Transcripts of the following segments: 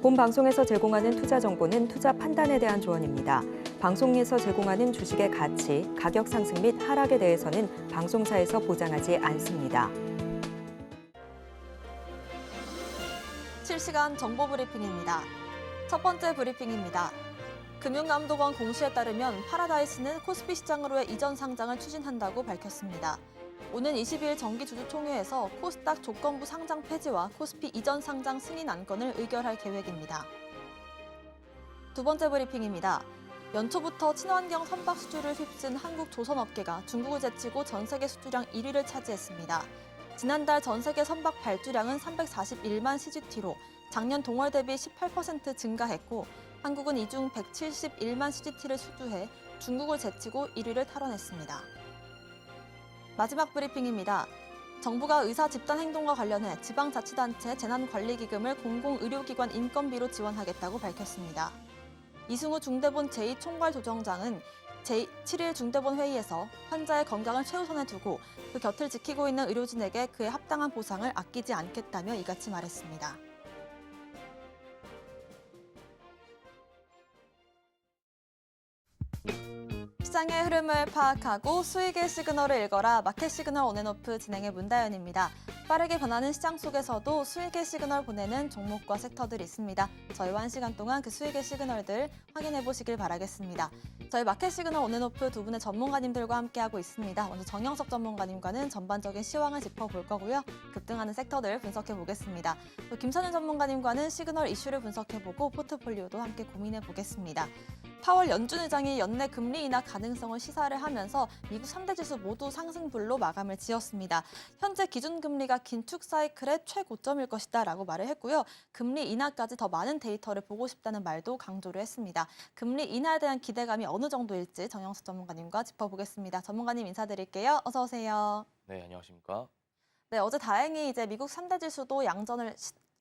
본 방송에서 제공하는 투자 정보는 투자 판단에 대한 조언입니다. 방송에서 제공하는 주식의 가치, 가격 상승 및 하락에 대해서는 방송사에서 보장하지 않습니다. 실시간 정보 브리핑입니다. 첫 번째 브리핑입니다. 금융감독원 공시에 따르면 파라다이스는 코스피 시장으로의 이전 상장을 추진한다고 밝혔습니다. 오는 20일 정기주주총회에서 코스닥 조건부 상장 폐지와 코스피 이전 상장 승인 안건을 의결할 계획입니다. 두 번째 브리핑입니다. 연초부터 친환경 선박 수주를 휩쓴 한국 조선업계가 중국을 제치고 전 세계 수주량 1위를 차지했습니다. 지난달 전 세계 선박 발주량은 341만 CGT로 작년 동월 대비 18% 증가했고 한국은 이 중 171만 CGT를 수주해 중국을 제치고 1위를 탈환했습니다. 마지막 브리핑입니다. 정부가 의사 집단 행동과 관련해 지방자치단체 재난관리기금을 공공의료기관 인건비로 지원하겠다고 밝혔습니다. 이승우 중대본 제2총괄조정장은 제7일 중대본 회의에서 환자의 건강을 최우선에 두고 그 곁을 지키고 있는 의료진에게 그에 합당한 보상을 아끼지 않겠다며 이같이 말했습니다. 시장의 흐름을 파악하고 수익의 시그널을 읽어라. 마켓 시그널 온앤오프 진행의 문다연입니다. 빠르게 변하는 시장 속에서도 수익의 시그널 보내는 종목과 섹터들이 있습니다. 저희와 1시간 동안 그 수익의 시그널들 확인해 보시길 바라겠습니다. 저희 마켓 시그널 온앤오프 두 분의 전문가님들과 함께하고 있습니다. 먼저 정영석 전문가님과는 전반적인 시황을 짚어볼 거고요. 급등하는 섹터들 분석해 보겠습니다. 또 김선윤 전문가님과는 시그널 이슈를 분석해보고 포트폴리오도 함께 고민해 보겠습니다. 파월 연준 의장이 연내 금리 인하 가능성을 시사를 하면서 미국 3대 지수 모두 상승분로 마감을 지었습니다. 현재 기준금리가 긴축 사이클의 최고점일 것이다 라고 말을 했고요. 금리 인하까지 더 많은 데이터를 보고 싶다는 말도 강조를 했습니다. 금리 인하에 대한 기대감이 어느 정도일지 정영석 전문가님과 짚어보겠습니다. 전문가님 인사드릴게요. 어서 오세요. 네, 안녕하십니까. 네, 어제 다행히 이제 미국 3대 지수도 양전을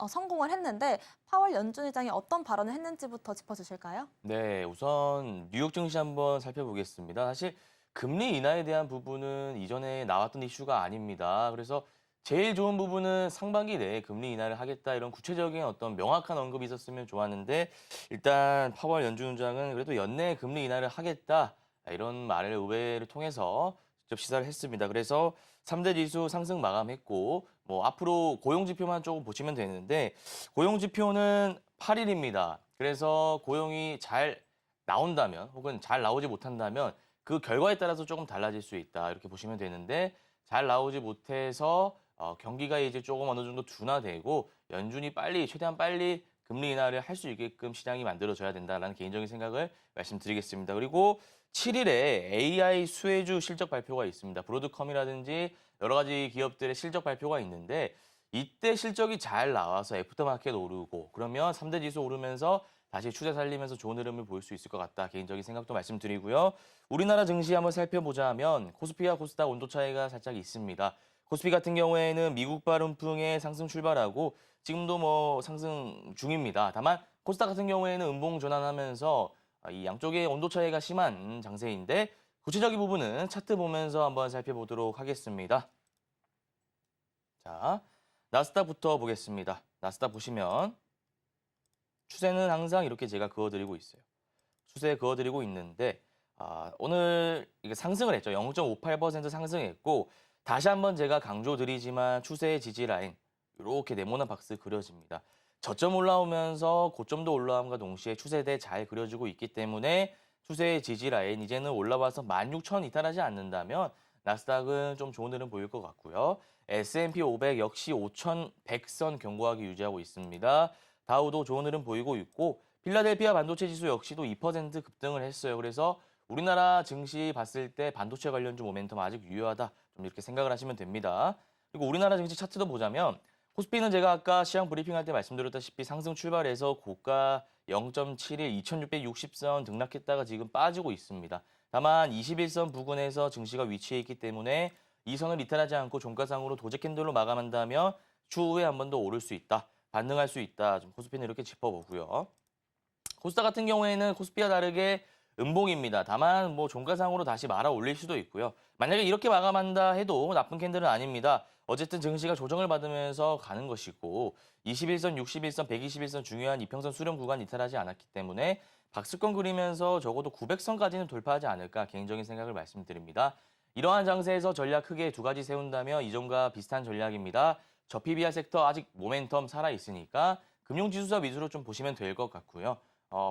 성공을 했는데 파월 연준 의장이 어떤 발언을 했는지부터 짚어주실까요? 네, 우선 뉴욕 증시 한번 살펴보겠습니다. 사실 금리 인하에 대한 부분은 이전에 나왔던 이슈가 아닙니다. 그래서 제일 좋은 부분은 상반기 내에 금리 인하를 하겠다 이런 구체적인 어떤 명확한 언급이 있었으면 좋았는데 일단 파월 연준 의장은 그래도 연내에 금리 인하를 하겠다 이런 말을 의회를 통해서 직접 시사를 했습니다. 그래서 3대 지수 상승 마감했고 뭐 앞으로 고용 지표만 조금 보시면 되는데 고용 지표는 8일입니다. 그래서 고용이 잘 나온다면 혹은 잘 나오지 못한다면 그 결과에 따라서 조금 달라질 수 있다. 이렇게 보시면 되는데 잘 나오지 못해서 경기가 이제 조금 어느 정도 둔화되고 연준이 최대한 빨리 금리 인하를 할 수 있게끔 시장이 만들어져야 된다라는 개인적인 생각을 말씀드리겠습니다. 그리고 7일에 AI 수혜주 실적 발표가 있습니다. 브로드컴이라든지 여러 가지 기업들의 실적 발표가 있는데 이때 실적이 잘 나와서 애프터마켓 오르고 그러면 3대 지수 오르면서 다시 추세 살리면서 좋은 흐름을 보일 수 있을 것 같다. 개인적인 생각도 말씀드리고요. 우리나라 증시 한번 살펴보자면 코스피와 코스닥 온도 차이가 살짝 있습니다. 코스피 같은 경우에는 미국발 훈풍에 상승 출발하고 지금도 뭐 상승 중입니다. 다만 코스닥 같은 경우에는 음봉 전환하면서 이 양쪽의 온도 차이가 심한 장세인데 구체적인 부분은 차트 보면서 한번 살펴보도록 하겠습니다. 자, 나스닥부터 보겠습니다. 나스닥 보시면 추세는 항상 이렇게 제가 그어드리고 있어요. 추세 그어드리고 있는데 오늘 이게 상승을 했죠. 0.58% 상승했고 다시 한번 제가 강조드리지만 추세의 지지 라인 이렇게 네모난 박스 그려집니다. 저점 올라오면서 고점도 올라옴과 동시에 추세대 잘 그려지고 있기 때문에 추세의 지지 라인 이제는 올라와서 16,000 이탈하지 않는다면 나스닥은 좀 좋은 흐름 보일 것 같고요. S&P 500 역시 5,100선 견고하게 유지하고 있습니다. 다우도 좋은 흐름 보이고 있고 필라델피아 반도체 지수 역시도 2% 급등을 했어요. 그래서 우리나라 증시 봤을 때 반도체 관련주 모멘텀 아직 유효하다. 좀 이렇게 생각을 하시면 됩니다. 그리고 우리나라 증시 차트도 보자면 코스피는 제가 아까 시황 브리핑할 때 말씀드렸다시피 상승 출발해서 고가 0.71, 2660선 등락했다가 지금 빠지고 있습니다. 다만 21선 부근에서 증시가 위치해 있기 때문에 이 선을 이탈하지 않고 종가상으로 도제 캔들로 마감한다면 추후에 한 번 더 오를 수 있다. 반등할 수 있다. 좀 코스피는 이렇게 짚어보고요. 코스닥 같은 경우에는 코스피와 다르게 음봉입니다. 다만 뭐 종가상으로 다시 말아 올릴 수도 있고요. 만약에 이렇게 마감한다 해도 나쁜 캔들은 아닙니다. 어쨌든 증시가 조정을 받으면서 가는 것이고 21선, 61선, 121선 중요한 이평선 수렴 구간 이탈하지 않았기 때문에 박스권 그리면서 적어도 900선까지는 돌파하지 않을까 개인적인 생각을 말씀드립니다. 이러한 장세에서 전략 크게 두 가지 세운다면 이전과 비슷한 전략입니다. 저PBR 섹터 아직 모멘텀 살아있으니까 금융지수사 위주로 좀 보시면 될 것 같고요.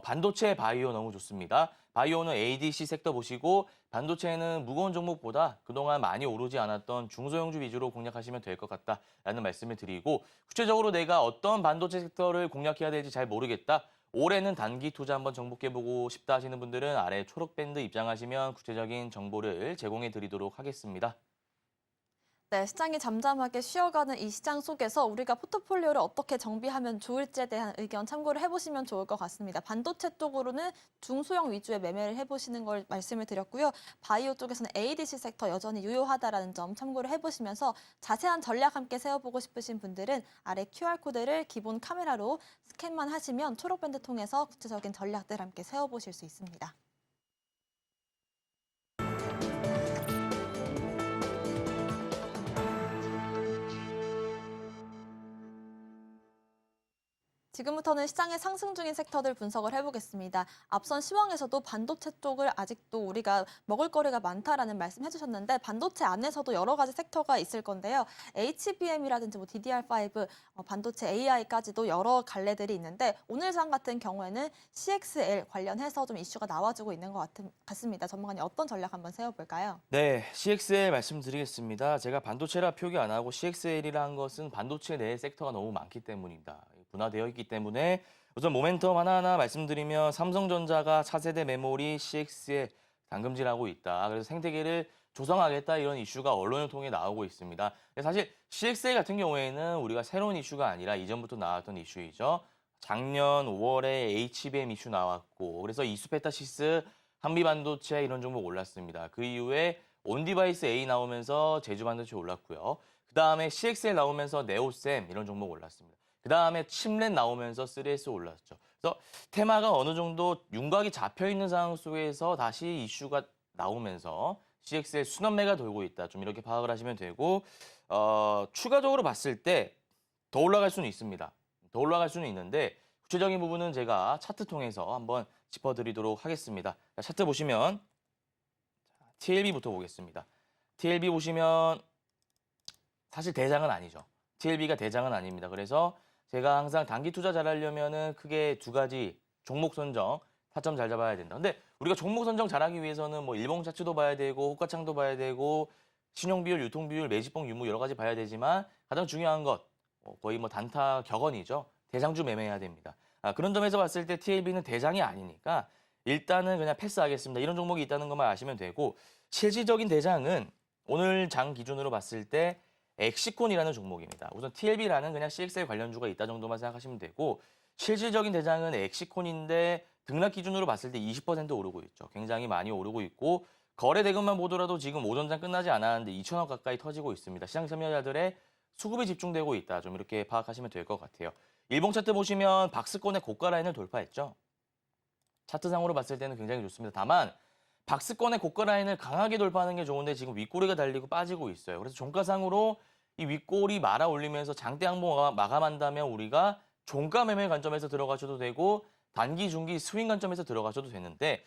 반도체 바이오 너무 좋습니다. 바이오는 ADC 섹터 보시고 반도체는 무거운 종목보다 그동안 많이 오르지 않았던 중소형주 위주로 공략하시면 될 것 같다라는 말씀을 드리고 구체적으로 내가 어떤 반도체 섹터를 공략해야 될지 잘 모르겠다. 올해는 단기 투자 한번 정복해보고 싶다 하시는 분들은 아래 초록 밴드 입장하시면 구체적인 정보를 제공해 드리도록 하겠습니다. 네, 시장이 잠잠하게 쉬어가는 이 시장 속에서 우리가 포트폴리오를 어떻게 정비하면 좋을지에 대한 의견 참고를 해보시면 좋을 것 같습니다. 반도체 쪽으로는 중소형 위주의 매매를 해보시는 걸 말씀을 드렸고요. 바이오 쪽에서는 ADC 섹터 여전히 유효하다라는 점 참고를 해보시면서 자세한 전략 함께 세워보고 싶으신 분들은 아래 QR코드를 기본 카메라로 스캔만 하시면 초록밴드 통해서 구체적인 전략들 함께 세워보실 수 있습니다. 지금부터는 시장의 상승 중인 섹터들 분석을 해보겠습니다. 앞선 시황에서도 반도체 쪽을 아직도 우리가 먹을 거리가 많다라는 말씀 해주셨는데 반도체 안에서도 여러 가지 섹터가 있을 건데요. HBM이라든지 뭐 DDR5, 반도체 AI까지도 여러 갈래들이 있는데 오늘 장 같은 경우에는 CXL 관련해서 좀 이슈가 나와주고 있는 것 같습니다. 전문가님 어떤 전략 한번 세워볼까요? 네, CXL 말씀드리겠습니다. 제가 반도체라 표기 안 하고 CXL이라 한 것은 반도체 내 섹터가 너무 많기 때문입니다. 분화되어 있기 때문에 우선 모멘텀 하나하나 말씀드리면 삼성전자가 차세대 메모리 CXL 당금질하고 있다. 그래서 생태계를 조성하겠다 이런 이슈가 언론을 통해 나오고 있습니다. 사실 CXL 같은 경우에는 우리가 새로운 이슈가 아니라 이전부터 나왔던 이슈이죠. 작년 5월에 HBM 이슈 나왔고 그래서 이수페타시스 한미반도체 이런 종목 올랐습니다. 그 이후에 온디바이스 A 나오면서 제주반도체 올랐고요. 그다음에 CXL 나오면서 네오셈 이런 종목 올랐습니다. 그다음에 칩렛 나오면서 3S 올랐죠. 그래서 테마가 어느 정도 윤곽이 잡혀있는 상황 속에서 다시 이슈가 나오면서 CXL 순환매가 돌고 있다. 좀 이렇게 파악을 하시면 되고 추가적으로 봤을 때 더 올라갈 수는 있습니다. 더 올라갈 수는 있는데 구체적인 부분은 제가 차트 통해서 한번 짚어드리도록 하겠습니다. 자, 차트 보시면 TLB부터 보겠습니다. TLB 보시면 사실 대장은 아니죠. TLB가 대장은 아닙니다. 그래서 제가 항상 단기 투자 잘하려면은 크게 두 가지 종목 선정, 타점 잘 잡아야 된다. 근데 우리가 종목 선정 잘하기 위해서는 뭐 일봉 차트도 봐야 되고 호가창도 봐야 되고 신용 비율, 유통 비율, 매집봉 유무 여러 가지 봐야 되지만 가장 중요한 것 거의 뭐 단타 격언이죠. 대장주 매매해야 됩니다. 그런 점에서 봤을 때 TLB는 대장이 아니니까 일단은 그냥 패스하겠습니다. 이런 종목이 있다는 것만 아시면 되고 실질적인 대장은 오늘 장 기준으로 봤을 때 엑시콘이라는 종목입니다. 우선 TLB라는 그냥 CXL 관련주가 있다 정도만 생각하시면 되고 실질적인 대장은 엑시콘인데 등락 기준으로 봤을 때 20% 오르고 있죠. 굉장히 많이 오르고 있고 거래 대금만 보더라도 지금 오전장 끝나지 않았는데 2천억 가까이 터지고 있습니다. 시장 참여자들의 수급이 집중되고 있다. 좀 이렇게 파악하시면 될 것 같아요. 일봉 차트 보시면 박스권의 고가 라인을 돌파했죠. 차트상으로 봤을 때는 굉장히 좋습니다. 다만 박스권의 고가 라인을 강하게 돌파하는 게 좋은데 지금 윗꼬리가 달리고 빠지고 있어요. 그래서 종가상으로 이 윗꼬리 말아 올리면서 장대 항봉 마감한다면 우리가 종가 매매 관점에서 들어가셔도 되고 단기, 중기 스윙 관점에서 들어가셔도 되는데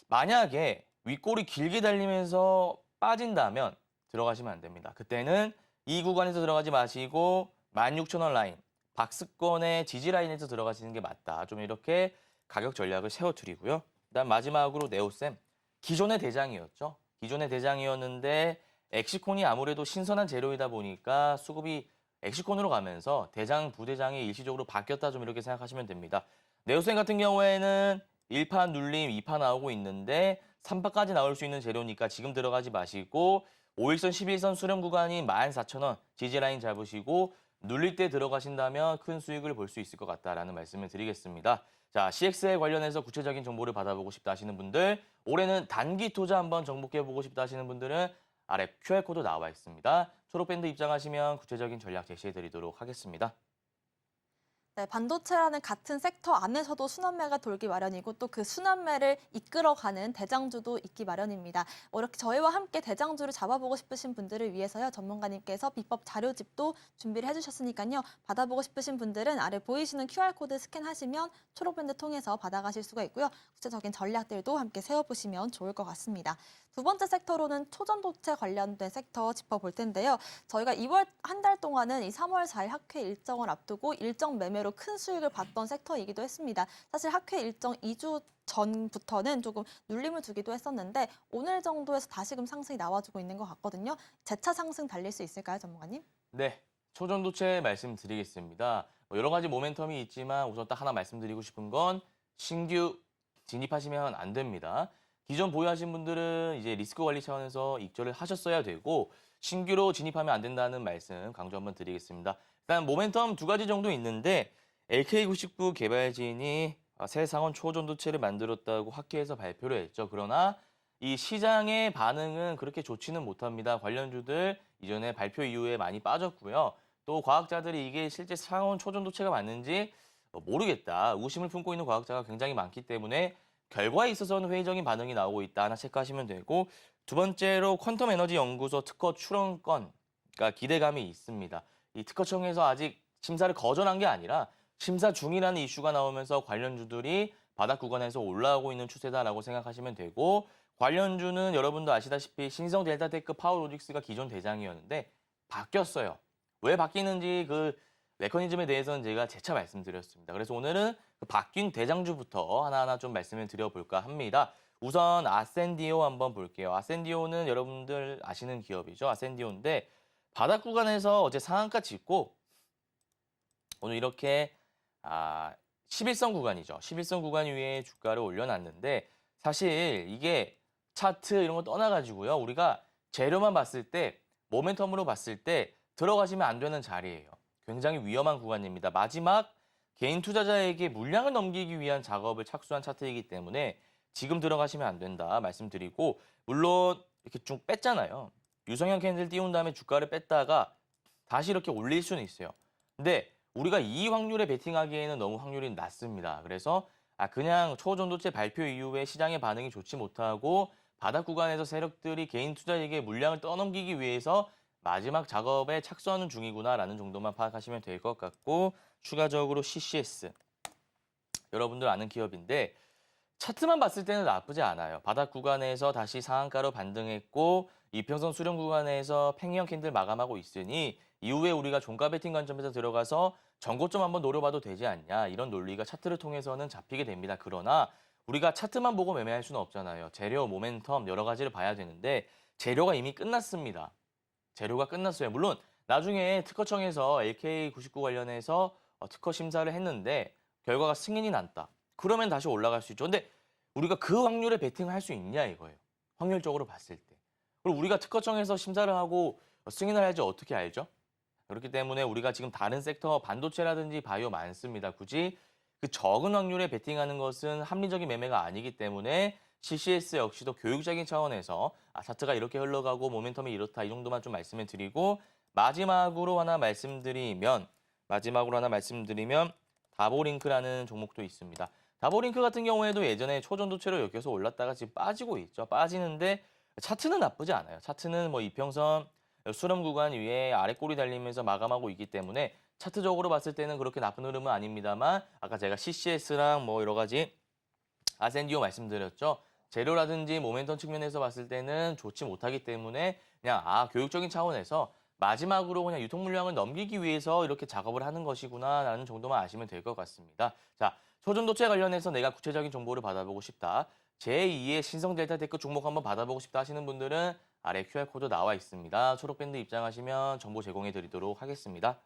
만약에 윗꼬리 길게 달리면서 빠진다면 들어가시면 안 됩니다. 그때는 이 구간에서 들어가지 마시고 16,000원 라인, 박스권의 지지 라인에서 들어가시는 게 맞다. 좀 이렇게 가격 전략을 세워드리고요. 그다음 마지막으로 네오셈. 기존의 대장이었죠. 기존의 대장이었는데 엑시콘이 아무래도 신선한 재료이다 보니까 수급이 엑시콘으로 가면서 대장, 부대장이 일시적으로 바뀌었다 좀 이렇게 생각하시면 됩니다. 네오셈 같은 경우에는 1파 눌림, 2파 나오고 있는데 3파까지 나올 수 있는 재료니까 지금 들어가지 마시고 5일선, 11선 수렴 구간이 14,000원 지지라인 잡으시고 눌릴 때 들어가신다면 큰 수익을 볼 수 있을 것 같다라는 말씀을 드리겠습니다. 자, CX에 관련해서 구체적인 정보를 받아보고 싶다 하시는 분들, 올해는 단기 투자 한번 정복해보고 싶다 하시는 분들은 아래 QR코드 나와 있습니다. 초록밴드 입장하시면 구체적인 전략 제시해드리도록 하겠습니다. 네, 반도체라는 같은 섹터 안에서도 순환매가 돌기 마련이고 또 그 순환매를 이끌어가는 대장주도 있기 마련입니다. 이렇게 저희와 함께 대장주를 잡아보고 싶으신 분들을 위해서요. 전문가님께서 비법 자료집도 준비를 해주셨으니까요. 받아보고 싶으신 분들은 아래 보이시는 QR코드 스캔하시면 초록밴드 통해서 받아가실 수가 있고요. 구체적인 전략들도 함께 세워보시면 좋을 것 같습니다. 두 번째 섹터로는 초전도체 관련된 섹터 짚어볼 텐데요. 저희가 2월 한 달 동안은 이 3월 4일 학회 일정을 앞두고 일정 매매로 큰 수익을 봤던 섹터이기도 했습니다. 사실 학회 일정 2주 전부터는 조금 눌림을 주기도 했었는데 오늘 정도에서 다시금 상승이 나와주고 있는 것 같거든요. 재차 상승 달릴 수 있을까요, 전문가님? 네, 초전도체 말씀드리겠습니다. 여러 가지 모멘텀이 있지만 우선 딱 하나 말씀드리고 싶은 건 신규 진입하시면 안 됩니다. 기존 보유하신 분들은 이제 리스크 관리 차원에서 익절을 하셨어야 되고 신규로 진입하면 안 된다는 말씀 강조 한번 드리겠습니다. 일단 모멘텀 두 가지 정도 있는데 LK99 개발진이 새 상온 초전도체를 만들었다고 학회에서 발표를 했죠. 그러나 이 시장의 반응은 그렇게 좋지는 못합니다. 관련주들 이전에 발표 이후에 많이 빠졌고요. 또 과학자들이 이게 실제 상온 초전도체가 맞는지 모르겠다. 의구심을 품고 있는 과학자가 굉장히 많기 때문에 결과에 있어서는 회의적인 반응이 나오고 있다. 하나 체크하시면 되고 두 번째로 퀀텀 에너지 연구소 특허 출원권, 그러니까 기대감이 있습니다. 이 특허청에서 아직 심사를 거절한 게 아니라 심사 중이라는 이슈가 나오면서 관련주들이 바닥 구간에서 올라오고 있는 추세다라고 생각하시면 되고 관련주는 여러분도 아시다시피 신성 델타테크 파워로직스가 기존 대장이었는데 바뀌었어요. 왜 바뀌는지 그 메커니즘에 대해서는 제가 재차 말씀드렸습니다. 그래서 오늘은 그 바뀐 대장주부터 하나하나 좀 말씀을 드려볼까 합니다. 우선 아센디오 한번 볼게요. 아센디오는 여러분들 아시는 기업이죠. 아센디오인데 바닥 구간에서 어제 상한가 짚고 오늘 이렇게 11선 구간이죠. 11선 구간 위에 주가를 올려놨는데 사실 이게 차트 이런 거 떠나가지고요. 우리가 재료만 봤을 때 모멘텀으로 봤을 때 들어가시면 안 되는 자리예요. 굉장히 위험한 구간입니다. 마지막 개인 투자자에게 물량을 넘기기 위한 작업을 착수한 차트이기 때문에 지금 들어가시면 안 된다 말씀드리고 물론 이렇게 쭉 뺐잖아요. 유성형 캔들 띄운 다음에 주가를 뺐다가 다시 이렇게 올릴 수는 있어요. 근데 우리가 이 확률에 베팅하기에는 너무 확률이 낮습니다. 그래서 그냥 초전도체 발표 이후에 시장의 반응이 좋지 못하고 바닥 구간에서 세력들이 개인 투자에게 물량을 떠넘기기 위해서 마지막 작업에 착수하는 중이구나라는 정도만 파악하시면 될 것 같고 추가적으로 CCS 여러분들 아는 기업인데 차트만 봤을 때는 나쁘지 않아요. 바닥 구간에서 다시 상한가로 반등했고 이평선 수렴 구간에서 팽이형 캔들 마감하고 있으니 이후에 우리가 종가 베팅 관점에서 들어가서 전고점 한번 노려봐도 되지 않냐 이런 논리가 차트를 통해서는 잡히게 됩니다. 그러나 우리가 차트만 보고 매매할 수는 없잖아요. 재료, 모멘텀 여러 가지를 봐야 되는데 재료가 이미 끝났습니다. 재료가 끝났어요. 물론 나중에 특허청에서 LK99 관련해서 특허 심사를 했는데 결과가 승인이 났다. 그러면 다시 올라갈 수 있죠. 근데 우리가 그 확률에 베팅을 할 수 있냐 이거예요. 확률적으로 봤을 때. 그리고 우리가 특허청에서 심사를 하고 승인을 할지 어떻게 알죠? 그렇기 때문에 우리가 지금 다른 섹터 반도체라든지 바이오 많습니다. 굳이 그 적은 확률에 베팅하는 것은 합리적인 매매가 아니기 때문에 CCS 역시도 교육적인 차원에서 차트가 이렇게 흘러가고 모멘텀이 이렇다 이 정도만 좀 말씀을 드리고 마지막으로 하나 말씀드리면 다보링크라는 종목도 있습니다. 다보링크 같은 경우에도 예전에 초전도체로 엮여서 올랐다가 지금 빠지고 있죠. 빠지는데 차트는 나쁘지 않아요. 차트는 뭐 이평선 수렴 구간 위에 아래 꼬리 달리면서 마감하고 있기 때문에 차트적으로 봤을 때는 그렇게 나쁜 흐름은 아닙니다만 아까 제가 CCS랑 뭐 여러 가지 아센디오 말씀드렸죠. 재료라든지 모멘텀 측면에서 봤을 때는 좋지 못하기 때문에 그냥 교육적인 차원에서 마지막으로 그냥 유통 물량을 넘기기 위해서 이렇게 작업을 하는 것이구나라는 정도만 아시면 될 것 같습니다. 자, 초전도체 관련해서 내가 구체적인 정보를 받아보고 싶다. 제2의 신성 델타테크 종목 한번 받아보고 싶다 하시는 분들은 아래 QR코드 나와 있습니다. 초록밴드 입장하시면 정보 제공해 드리도록 하겠습니다.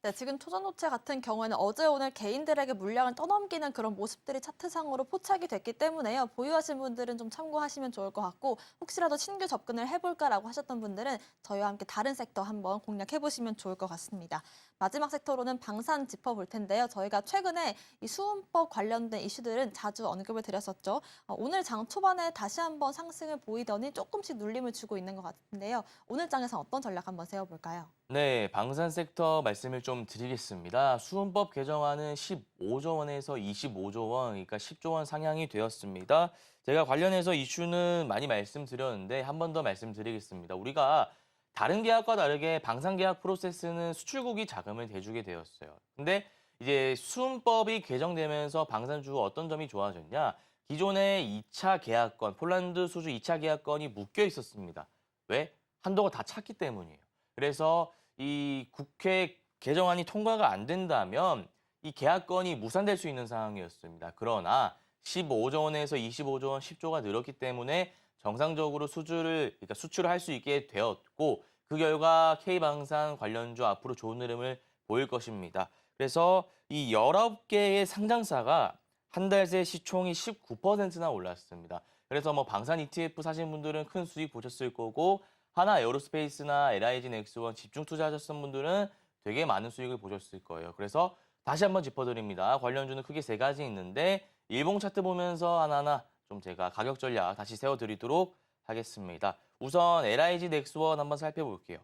네, 지금 초전도체 같은 경우에는 어제 오늘 개인들에게 물량을 떠넘기는 그런 모습들이 차트상으로 포착이 됐기 때문에요. 보유하신 분들은 좀 참고하시면 좋을 것 같고 혹시라도 신규 접근을 해볼까라고 하셨던 분들은 저희와 함께 다른 섹터 한번 공략해보시면 좋을 것 같습니다. 마지막 섹터로는 방산 짚어볼 텐데요. 저희가 최근에 이 수은법 관련된 이슈들은 자주 언급을 드렸었죠. 오늘 장 초반에 다시 한번 상승을 보이더니 조금씩 눌림을 주고 있는 것 같은데요. 오늘 장에서 어떤 전략 한번 세워볼까요? 네, 방산 섹터 말씀을 좀 드리겠습니다. 수은법 개정안은 15조 원에서 25조 원, 그러니까 10조 원 상향이 되었습니다. 제가 관련해서 이슈는 많이 말씀드렸는데 한 번 더 말씀드리겠습니다. 우리가 다른 계약과 다르게 방산 계약 프로세스는 수출국이 자금을 대주게 되었어요. 근데 이제 수은법이 개정되면서 방산주 어떤 점이 좋아졌냐? 기존의 2차 계약건, 폴란드 소주 2차 계약건이 묶여 있었습니다. 왜? 한도가 다 찼기 때문이에요. 그래서 이 국회 개정안이 통과가 안 된다면 이 계약건이 무산될 수 있는 상황이었습니다. 그러나 15조 원에서 25조 원, 10조가 늘었기 때문에 정상적으로 그러니까 수출을 할 수 있게 되었고 그 결과 K방산 관련주 앞으로 좋은 흐름을 보일 것입니다. 그래서 이 19개의 상장사가 한 달 새 시총이 19%나 올랐습니다. 그래서 뭐 방산 ETF 사신 분들은 큰 수익 보셨을 거고 하나 에어로스페이스나 LIG 넥스원 집중 투자하셨던 분들은 되게 많은 수익을 보셨을 거예요. 그래서 다시 한번 짚어드립니다. 관련주는 크게 세 가지 있는데 일봉 차트 보면서 하나하나 좀 제가 가격 전략 다시 세워드리도록 하겠습니다. 우선 LIG 넥스원 한번 살펴볼게요.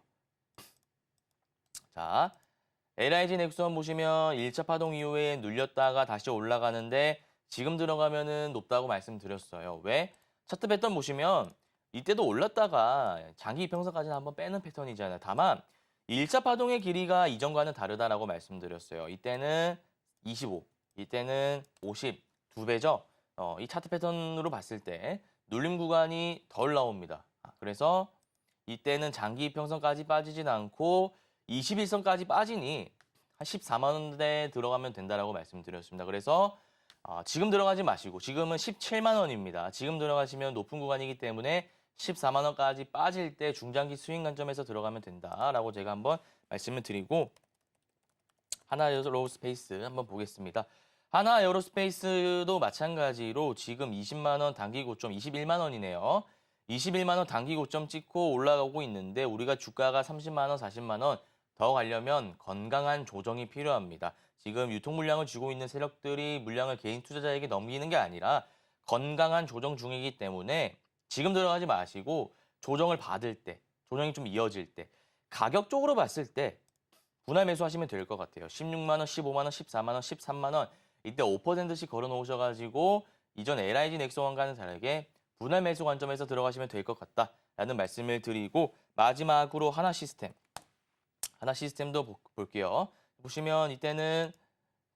자, LIG 넥스원 보시면 1차 파동 이후에 눌렸다가 다시 올라가는데 지금 들어가면은 높다고 말씀드렸어요. 왜? 차트 패턴 보시면 이때도 올랐다가 장기 이평선까지는 한번 빼는 패턴이잖아요. 다만 1차 파동의 길이가 이전과는 다르다라고 말씀드렸어요. 이때는 25, 이때는 50, 두 배죠. 이 차트 패턴으로 봤을 때 눌림 구간이 덜 나옵니다. 그래서 이때는 장기 이평선까지 빠지진 않고 21선까지 빠지니 한 14만 원대 들어가면 된다라고 말씀드렸습니다. 그래서 지금 들어가지 마시고 지금은 17만 원입니다. 지금 들어가시면 높은 구간이기 때문에 14만 원까지 빠질 때 중장기 수익 관점에서 들어가면 된다라고 제가 한번 말씀을 드리고 하나 에어로스페이스 한번 보겠습니다. 하나 에어로스페이스도 마찬가지로 지금 20만 원 단기 고점 21만 원이네요. 21만 원 단기 고점 찍고 올라가고 있는데 우리가 주가가 30만 원, 40만 원 더 가려면 건강한 조정이 필요합니다. 지금 유통 물량을 쥐고 있는 세력들이 물량을 개인 투자자에게 넘기는 게 아니라 건강한 조정 중이기 때문에 지금 들어가지 마시고 조정을 받을 때, 조정이 좀 이어질 때, 가격적으로 봤을 때 분할 매수하시면 될 것 같아요. 16만 원, 15만 원, 14만 원, 13만 원 이때 5%씩 걸어 놓으셔가지고 이전 LIG 넥스원과는 다르게 분할 매수 관점에서 들어가시면 될 것 같다라는 말씀을 드리고 마지막으로 하나 시스템도 볼게요. 보시면 이때는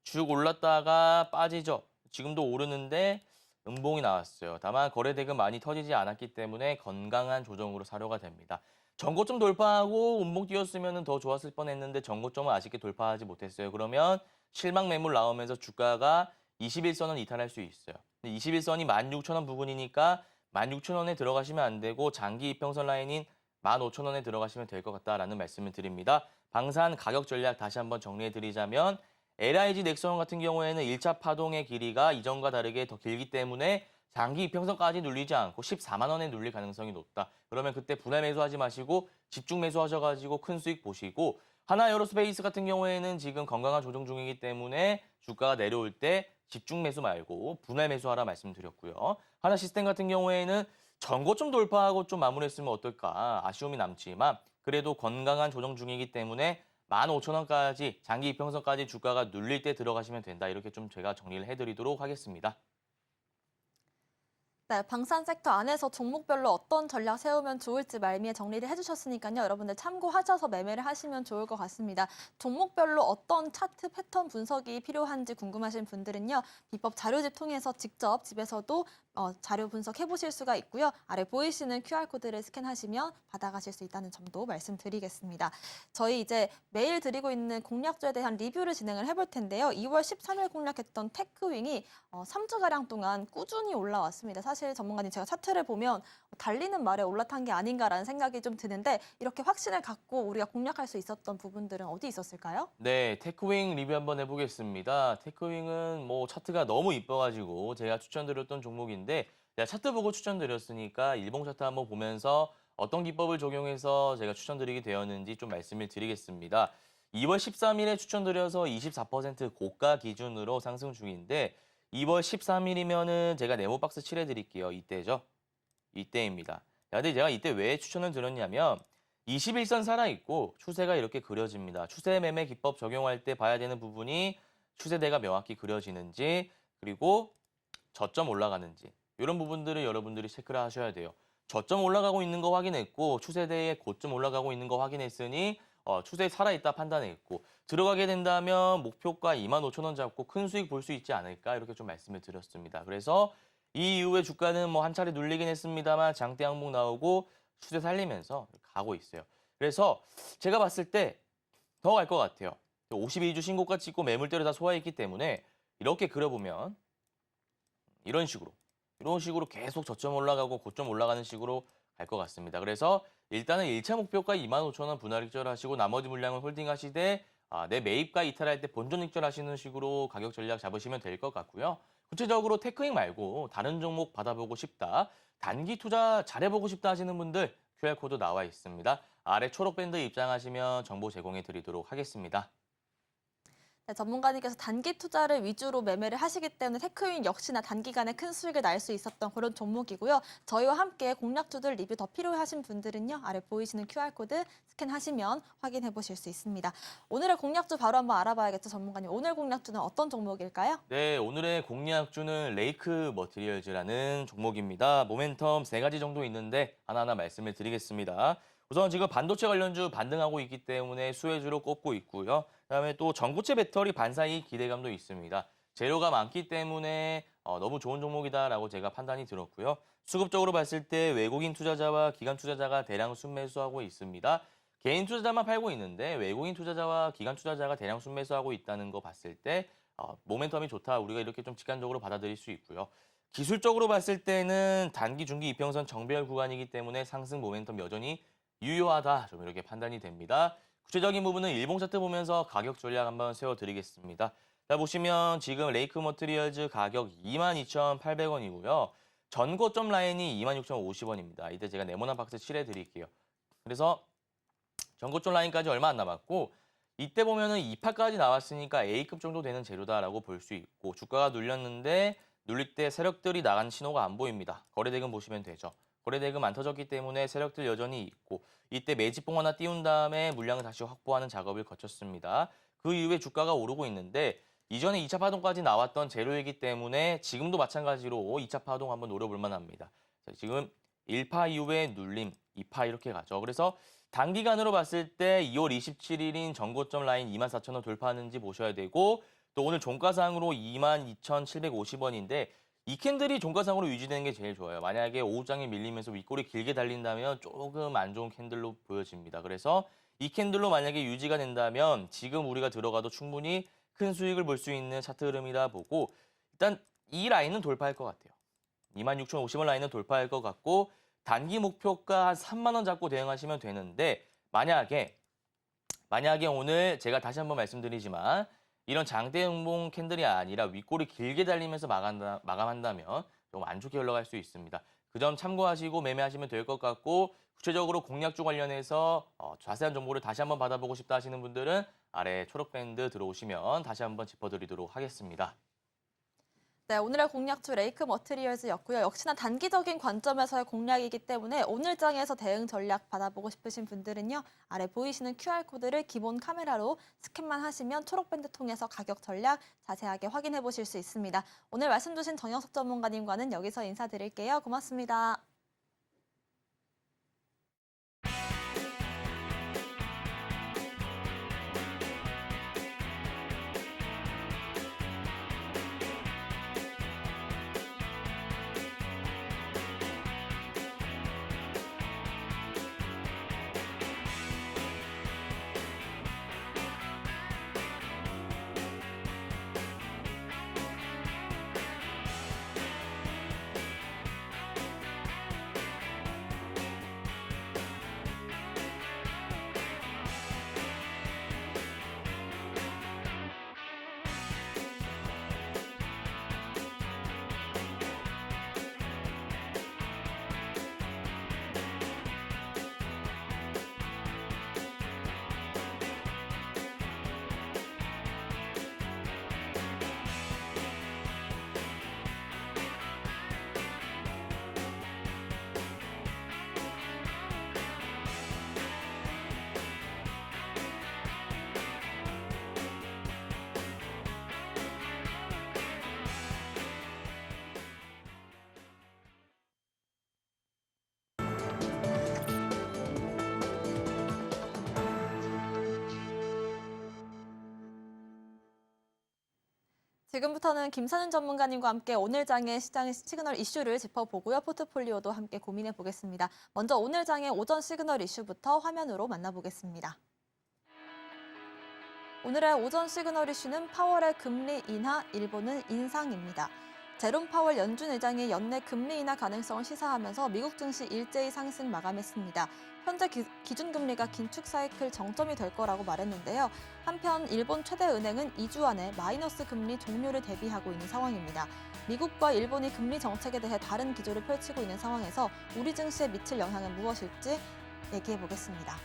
쭉 올랐다가 빠지죠. 지금도 오르는데 음봉이 나왔어요. 다만 거래대금 많이 터지지 않았기 때문에 건강한 조정으로 사료가 됩니다. 전고점 돌파하고 음봉 띄었으면 더 좋았을 뻔했는데 전고점은 아쉽게 돌파하지 못했어요. 그러면 실망 매물 나오면서 주가가 21선은 이탈할 수 있어요. 21선이 16,000원 부근이니까 16,000원에 들어가시면 안 되고 장기 이평선 라인인 15,000원에 들어가시면 될 것 같다라는 말씀을 드립니다. 방산 가격 전략 다시 한번 정리해드리자면 LIG 넥스원 같은 경우에는 1차 파동의 길이가 이전과 다르게 더 길기 때문에 장기 이평선까지 눌리지 않고 14만 원에 눌릴 가능성이 높다. 그러면 그때 분할 매수하지 마시고 집중 매수하셔가지고 큰 수익 보시고 하나 에어로스페이스 같은 경우에는 지금 건강한 조정 중이기 때문에 주가가 내려올 때 집중 매수 말고 분할 매수하라 말씀드렸고요. 하나 시스템 같은 경우에는 전고점 돌파하고 좀 마무리했으면 어떨까 아쉬움이 남지만 그래도 건강한 조정 중이기 때문에 15,000원까지 장기 이평선까지 주가가 눌릴 때 들어가시면 된다. 이렇게 좀 제가 정리를 해드리도록 하겠습니다. 네, 방산 섹터 안에서 종목별로 어떤 전략 세우면 좋을지 말미에 정리를 해주셨으니까요. 여러분들 참고하셔서 매매를 하시면 좋을 것 같습니다. 종목별로 어떤 차트 패턴 분석이 필요한지 궁금하신 분들은요. 비법 자료집 통해서 직접 집에서도 자료 분석해 보실 수가 있고요. 아래 보이시는 QR코드를 스캔하시면 받아가실 수 있다는 점도 말씀드리겠습니다. 저희 이제 매일 드리고 있는 공략주에 대한 리뷰를 진행을 해볼 텐데요. 2월 13일 공략했던 테크윙이 3주가량 동안 꾸준히 올라왔습니다. 사실 전문가님 제가 차트를 보면 달리는 말에 올라탄 게 아닌가라는 생각이 좀 드는데 이렇게 확신을 갖고 우리가 공략할 수 있었던 부분들은 어디 있었을까요? 네, 테크윙 리뷰 한번 해보겠습니다. 테크윙은 뭐 차트가 너무 이뻐가지고 제가 추천드렸던 종목인데 제가 차트 보고 추천드렸으니까 일봉 차트 한번 보면서 어떤 기법을 적용해서 제가 추천드리게 되었는지 좀 말씀을 드리겠습니다. 2월 13일에 추천드려서 24% 고가 기준으로 상승 중인데 2월 13일이면은 제가 네모박스 칠해드릴게요. 이때죠. 이때입니다. 근데 제가 이때 왜 추천을 드렸냐면 21선 살아있고 추세가 이렇게 그려집니다. 추세 매매 기법 적용할 때 봐야 되는 부분이 추세대가 명확히 그려지는지 그리고 저점 올라가는지 이런 부분들을 여러분들이 체크를 하셔야 돼요. 저점 올라가고 있는 거 확인했고 추세대의 고점 올라가고 있는 거 확인했으니 추세 살아있다 판단했고 들어가게 된다면 목표가 25,000원 잡고 큰 수익 볼 수 있지 않을까 이렇게 좀 말씀을 드렸습니다. 그래서 이 이후에 주가는 뭐 한 차례 눌리긴 했습니다만 장대 항목 나오고 추세 살리면서 가고 있어요. 그래서 제가 봤을 때 더 갈 것 같아요. 52주 신고가 찍고 매물대로 다 소화했기 때문에 이렇게 그려보면 이런 식으로 계속 저점 올라가고 고점 올라가는 식으로 갈 것 같습니다. 그래서 일단은 1차 목표가 25,000원 분할 익절하시고 나머지 물량을 홀딩하시되 내 매입가 이탈할 때 본전 익절하시는 식으로 가격 전략 잡으시면 될 것 같고요. 구체적으로 테크닉 말고 다른 종목 받아보고 싶다, 단기 투자 잘해보고 싶다 하시는 분들 QR코드 나와 있습니다. 아래 초록밴드 입장하시면 정보 제공해 드리도록 하겠습니다. 네, 전문가님께서 단기 투자를 위주로 매매를 하시기 때문에 테크윈 역시나 단기간에 큰 수익을 날 수 있었던 그런 종목이고요. 저희와 함께 공략주들 리뷰 더 필요하신 분들은요. 아래 보이시는 QR코드 스캔하시면 확인해 보실 수 있습니다. 오늘의 공략주 바로 한번 알아봐야겠죠, 전문가님. 오늘 공략주는 어떤 종목일까요? 네, 오늘의 공략주는 레이크 머티리얼즈라는 종목입니다. 모멘텀 3가지 정도 있는데 하나하나 말씀을 드리겠습니다. 우선 지금 반도체 관련주 반등하고 있기 때문에 수혜주로 꼽고 있고요. 그다음에 또 전고체 배터리 반사이 기대감도 있습니다. 재료가 많기 때문에 너무 좋은 종목이다라고 제가 판단이 들었고요. 수급적으로 봤을 때 외국인 투자자와 기관 투자자가 대량 순매수하고 있습니다. 개인 투자자만 팔고 있는데 외국인 투자자와 기관 투자자가 대량 순매수하고 있다는 거 봤을 때 모멘텀이 좋다. 우리가 이렇게 좀 직관적으로 받아들일 수 있고요. 기술적으로 봤을 때는 단기, 중기 이평선 정배열 구간이기 때문에 상승 모멘텀 여전히 유효하다. 좀 이렇게 판단이 됩니다. 구체적인 부분은 일봉 차트 보면서 가격 전략 한번 세워드리겠습니다. 자, 보시면 지금 레이크 머티리얼즈 가격 22,800원이고요. 전고점 라인이 26,050원입니다. 이때 제가 네모난 박스 칠해드릴게요. 그래서 전고점 라인까지 얼마 안 남았고 이때 보면은 2파까지 나왔으니까 A급 정도 되는 재료다라고 볼 수 있고 주가가 눌렸는데 눌릴 때 세력들이 나간 신호가 안 보입니다. 거래대금 보시면 되죠. 거래대금 안 터졌기 때문에 세력들 여전히 있고 이때 매집봉 하나 띄운 다음에 물량을 다시 확보하는 작업을 거쳤습니다. 그 이후에 주가가 오르고 있는데 이전에 2차 파동까지 나왔던 재료이기 때문에 지금도 마찬가지로 2차 파동 한번 노려볼 만합니다. 자, 지금 1파 이후에 눌림, 2파 이렇게 가죠. 그래서 단기간으로 봤을 때 2월 27일인 전고점 라인 24,000원 돌파하는지 보셔야 되고 또 오늘 종가상으로 22,750원인데 이 캔들이 종가상으로 유지되는 게 제일 좋아요. 만약에 오후장에 밀리면서 윗골이 길게 달린다면 조금 안 좋은 캔들로 보여집니다. 그래서 이 캔들로 만약에 유지가 된다면 지금 우리가 들어가도 충분히 큰 수익을 볼 수 있는 차트 흐름이다 보고 일단 이 라인은 돌파할 것 같아요. 26,050원 라인은 돌파할 것 같고 단기 목표가 한 3만 원 잡고 대응하시면 되는데 만약에 오늘 제가 다시 한번 말씀드리지만 이런 장대 음봉 캔들이 아니라 윗골이 길게 달리면서 마감한다면 좀 안 좋게 흘러갈 수 있습니다. 그 점 참고하시고 매매하시면 될 것 같고 구체적으로 공략주 관련해서 자세한 정보를 다시 한번 받아보고 싶다 하시는 분들은 아래 초록밴드 들어오시면 다시 한번 짚어드리도록 하겠습니다. 네, 오늘의 공략주 레이크 머티리얼즈였고요. 역시나 단기적인 관점에서의 공략이기 때문에 오늘 장에서 대응 전략 받아보고 싶으신 분들은요. 아래 보이시는 QR코드를 기본 카메라로 스캔만 하시면 초록밴드 통해서 가격 전략 자세하게 확인해 보실 수 있습니다. 오늘 말씀 주신 정영석 전문가님과는 여기서 인사드릴게요. 고맙습니다. 지금부터는 김선은 전문가님과 함께 오늘 장의 시장 시그널 이슈를 짚어보고요. 포트폴리오도 함께 고민해 보겠습니다. 먼저 오늘 장의 오전 시그널 이슈부터 화면으로 만나보겠습니다. 오늘의 오전 시그널 이슈는 파월의 금리 인하, 일본은 인상입니다. 제롬 파월 연준 의장이 연내 금리 인하 가능성을 시사하면서 미국 증시 일제히 상승 마감했습니다. 현재 기준금리가 긴축 사이클 정점이 될 거라고 말했는데요. 한편 일본 최대 은행은 2주 안에 마이너스 금리 종료를 대비하고 있는 상황입니다. 미국과 일본이 금리 정책에 대해 다른 기조를 펼치고 있는 상황에서 우리 증시에 미칠 영향은 무엇일지 얘기해 보겠습니다.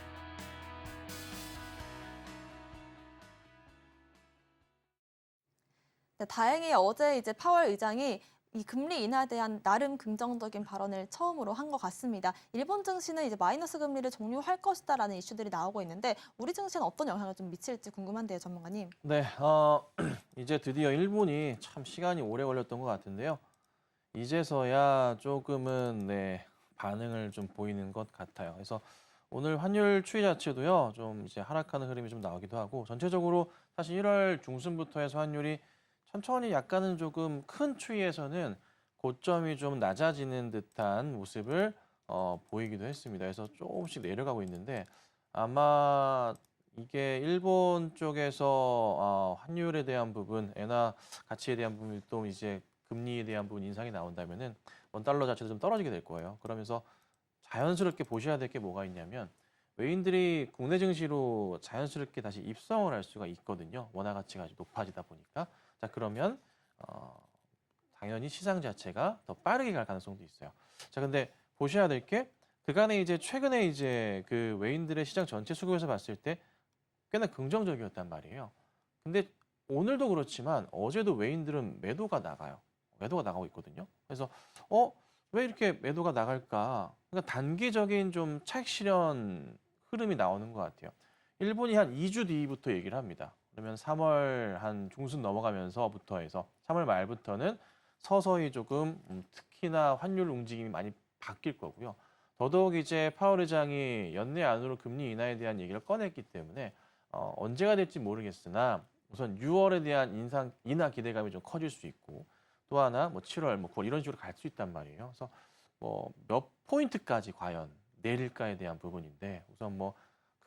네, 다행히 어제 이제 파월 의장이 이 금리 인하에 대한 나름 긍정적인 발언을 처음으로 한 것 같습니다. 일본 증시는 이제 마이너스 금리를 종료할 것이다라는 이슈들이 나오고 있는데 우리 증시는 어떤 영향을 좀 미칠지 궁금한데요, 전문가님. 네, 이제 드디어 일본이 참 시간이 오래 걸렸던 것 같은데요. 이제서야 조금은 반응을 좀 보이는 것 같아요. 그래서 오늘 환율 추이 자체도요, 좀 이제 하락하는 흐름이 좀 나오기도 하고 전체적으로 사실 1월 중순부터 해서 환율이 천천히 약간은 조금 큰 추이에서는 고점이 좀 낮아지는 듯한 모습을 보이기도 했습니다. 그래서 조금씩 내려가고 있는데 아마 이게 일본 쪽에서 환율에 대한 부분, 엔화 가치에 대한 부분이 또 이제 금리에 대한 부분 인상이 나온다면은 원달러 자체도 좀 떨어지게 될 거예요. 그러면서 자연스럽게 보셔야 될 게 뭐가 있냐면 외인들이 국내 증시로 자연스럽게 다시 입성을 할 수가 있거든요. 원화 가치가 아주 높아지다 보니까. 자, 그러면 당연히 시장 자체가 더 빠르게 갈 가능성도 있어요. 자, 근데 보셔야 될 게 그간에 이제 최근에 이제 그 외인들의 시장 전체 수급에서 봤을 때 꽤나 긍정적이었단 말이에요. 근데 오늘도 그렇지만 어제도 외인들은 매도가 나가요. 매도가 나가고 있거든요. 그래서 왜 이렇게 매도가 나갈까? 그러니까 단기적인 좀 차익 실현 흐름이 나오는 것 같아요. 일본이 한 2주 뒤부터 얘기를 합니다. 그러면 3월 한 중순 넘어가면서부터 해서 3월 말부터는 서서히 조금 특히나 환율 움직임이 많이 바뀔 거고요. 더더욱 이제 파월 의장이 연내 안으로 금리 인하에 대한 얘기를 꺼냈기 때문에 언제가 될지 모르겠으나 우선 6월에 대한 인하 기대감이 좀 커질 수 있고 또 하나 뭐 7월, 뭐 9월 이런 식으로 갈 수 있단 말이에요. 그래서 뭐 몇 포인트까지 과연 내릴까에 대한 부분인데 우선 뭐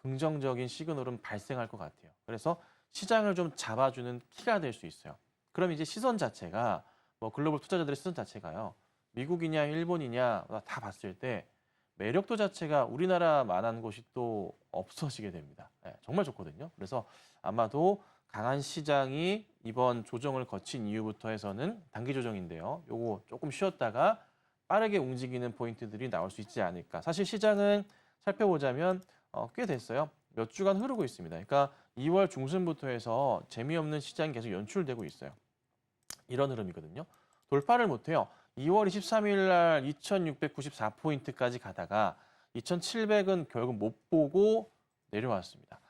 긍정적인 시그널은 발생할 것 같아요. 그래서 시장을 좀 잡아주는 키가 될 수 있어요. 그럼 이제 시선 자체가 뭐 글로벌 투자자들의 시선 자체가요. 미국이냐 일본이냐 다 봤을 때 매력도 자체가 우리나라만한 곳이 또 없어지게 됩니다. 정말 좋거든요. 그래서 아마도 강한 시장이 이번 조정을 거친 이후부터 해서는 단기 조정인데요. 요거 조금 쉬었다가 빠르게 움직이는 포인트들이 나올 수 있지 않을까. 사실 시장은 살펴보자면 꽤 됐어요. 몇 주간 흐르고 있습니다. 그러니까 2월 중순부터 해서 재미없는 시장이 계속 연출되고 있어요. 이런 흐름이거든요. 돌파를 못해요. 2월 23일 날 2694포인트까지 가다가 2700은 결국 못 보고 내려왔습니다.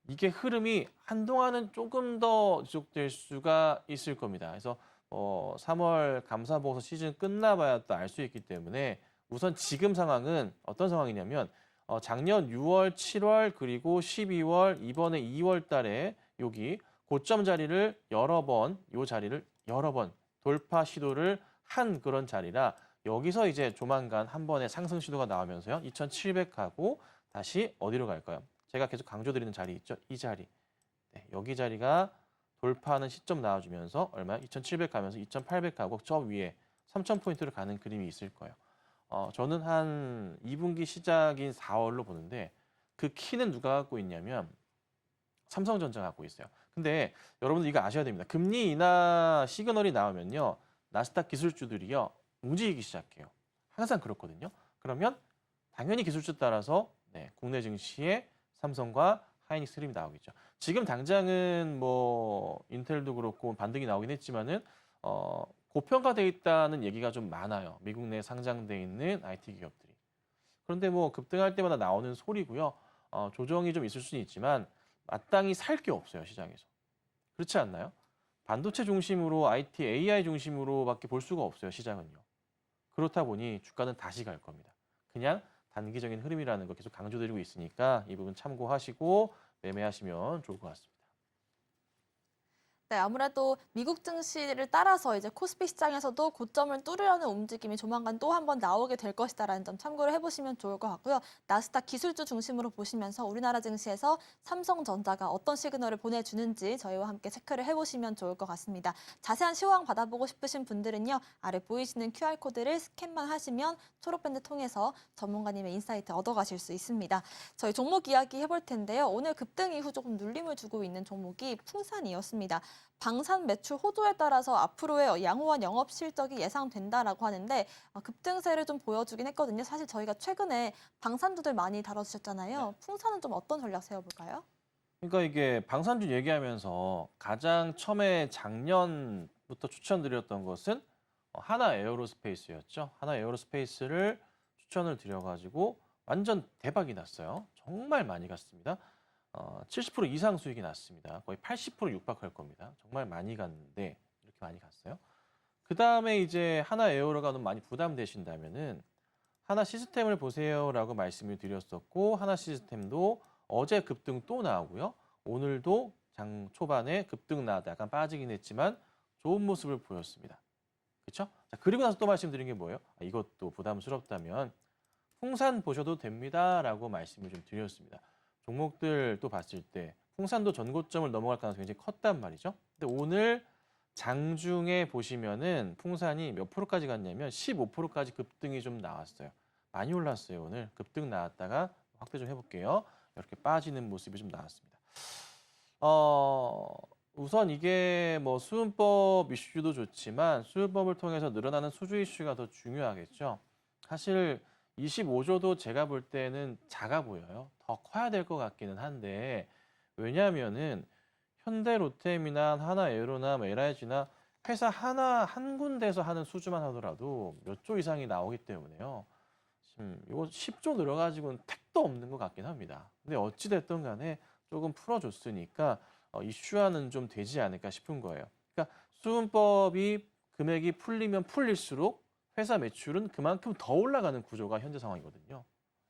이게 흐름이 한동안은 조금 더 지속될 수가 있을 겁니다. 그래서 3월 감사보고서 시즌 끝나봐야 또 알 수 있기 때문에 우선 지금 상황은 어떤 상황이냐면 작년 6월, 7월 그리고 12월 이번에 2월 달에 여기 고점 자리를 여러 번 돌파 시도를 한 그런 자리라 여기서 이제 조만간 한 번의 상승 시도가 나오면서요. 2700하고 다시 어디로 갈까요? 제가 계속 강조드리는 자리 있죠? 이 자리. 네, 여기 자리가 돌파하는 시점 나와주면서 얼마요? 2700 가면서 2800 가고 저 위에 3000포인트를 가는 그림이 있을 거예요. 저는 한 2분기 시작인 4월로 보는데 그 키는 누가 갖고 있냐면 삼성전자가 갖고 있어요. 근데 여러분들 이거 아셔야 됩니다. 금리 인하 시그널이 나오면요. 나스닥 기술주들이요. 움직이기 시작해요. 항상 그렇거든요. 그러면 당연히 기술주 따라서 국내 증시에 삼성과 하이닉스 흐름이 나오겠죠. 지금 당장은 뭐 인텔도 그렇고 반등이 나오긴 했지만은 고평가돼 있다는 얘기가 좀 많아요. 미국 내에 상장돼 있는 IT 기업들이. 그런데 뭐 급등할 때마다 나오는 소리고요. 조정이 좀 있을 수는 있지만 마땅히 살 게 없어요, 시장에서. 그렇지 않나요? 반도체 중심으로 IT, AI 중심으로밖에 볼 수가 없어요, 시장은요. 그렇다 보니 주가는 다시 갈 겁니다. 그냥 단기적인 흐름이라는 거 계속 강조드리고 있으니까 이 부분 참고하시고 매매하시면 좋을 것 같습니다. 네, 아무래도 미국 증시를 따라서 이제 코스피 시장에서도 고점을 뚫으려는 움직임이 조만간 또 한 번 나오게 될 것이다라는 점 참고를 해보시면 좋을 것 같고요. 나스닥 기술주 중심으로 보시면서 우리나라 증시에서 삼성전자가 어떤 시그널을 보내주는지 저희와 함께 체크를 해보시면 좋을 것 같습니다. 자세한 시황 받아보고 싶으신 분들은요. 아래 보이시는 QR코드를 스캔만 하시면 초록밴드 통해서 전문가님의 인사이트 얻어가실 수 있습니다. 저희 종목 이야기 해볼 텐데요. 오늘 급등 이후 조금 눌림을 주고 있는 종목이 풍산이었습니다. 방산 매출 호조에 따라서 앞으로의 양호한 영업 실적이 예상된다라고 하는데 급등세를 좀 보여주긴 했거든요. 사실 저희가 최근에 방산주들 많이 다뤄주셨잖아요. 풍산은 좀 어떤 전략 세워볼까요? 그러니까 이게 방산주 얘기하면서 가장 처음에 작년부터 추천드렸던 것은 하나 에어로스페이스였죠. 하나 에어로스페이스를 추천을 드려가지고 완전 대박이 났어요. 정말 많이 갔습니다. 70% 이상 수익이 났습니다. 거의 80% 육박할 겁니다. 정말 많이 갔는데 이렇게 많이 갔어요. 그 다음에 이제 하나 에어로가 너무 많이 부담되신다면은 하나 시스템을 보세요라고 말씀을 드렸었고 하나 시스템도 어제 급등 또 나오고요. 오늘도 장 초반에 급등 나왔다 약간 빠지긴 했지만 좋은 모습을 보였습니다. 그렇죠? 자, 그리고 나서 또 말씀드린 게 뭐예요? 이것도 부담스럽다면 풍산 보셔도 됩니다라고 말씀을 좀 드렸습니다. 종목들 또 봤을 때 풍산도 전고점을 넘어갈 가능성이 굉장히 컸단 말이죠. 근데 오늘 장중에 보시면은 풍산이 몇 프로까지 갔냐면 15%까지 급등이 좀 나왔어요. 많이 올랐어요. 오늘 급등 나왔다가 확대 좀 해볼게요. 이렇게 빠지는 모습이 좀 나왔습니다. 우선 이게 뭐 수은법 이슈도 좋지만 수은법을 통해서 늘어나는 수주 이슈가 더 중요하겠죠. 사실 25조도 제가 볼 때는 작아 보여요. 더 커야 될 것 같기는 한데 왜냐하면은 현대 로템이나 하나 에어로나 LIG나 회사 하나 한 군데에서 하는 수주만 하더라도 몇 조 이상이 나오기 때문에요. 지금 이거 10조 늘어가지고는 택도 없는 것 같긴 합니다. 근데 어찌 됐든 간에 조금 풀어줬으니까 이슈화는 좀 되지 않을까 싶은 거예요. 그러니까 수은법이 금액이 풀리면 풀릴수록 회사 매출은 그만큼 더 올라가는 구조가 현재 상황이거든요.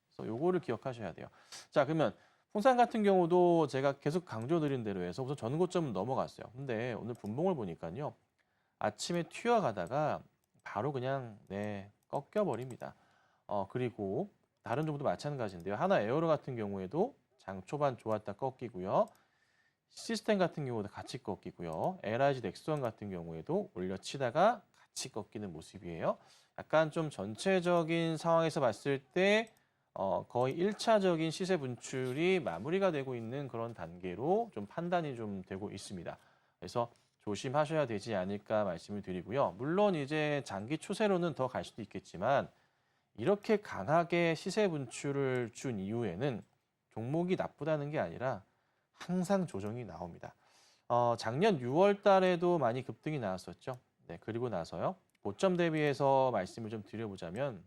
그래서 요거를 기억하셔야 돼요. 자, 그러면 풍산 같은 경우도 제가 계속 강조드린 대로 해서 우선 전고점은 넘어갔어요. 근데 오늘 분봉을 보니까요. 아침에 튀어가다가 바로 그냥 꺾여버립니다. 그리고 다른 종목도 마찬가지인데요. 하나 에어로 같은 경우에도 장 초반 좋았다 꺾이고요. 시스템 같은 경우도 같이 꺾이고요. LIG 넥스원 같은 경우에도 올려치다가 같이 꺾이는 모습이에요. 약간 좀 전체적인 상황에서 봤을 때 거의 1차적인 시세 분출이 마무리가 되고 있는 그런 단계로 좀 판단이 좀 되고 있습니다. 그래서 조심하셔야 되지 않을까 말씀을 드리고요. 물론 이제 장기 추세로는 더 갈 수도 있겠지만 이렇게 강하게 시세 분출을 준 이후에는 종목이 나쁘다는 게 아니라 항상 조정이 나옵니다. 작년 6월 달에도 많이 급등이 나왔었죠. 네, 그리고 나서요. 고점 대비해서 말씀을 좀 드려보자면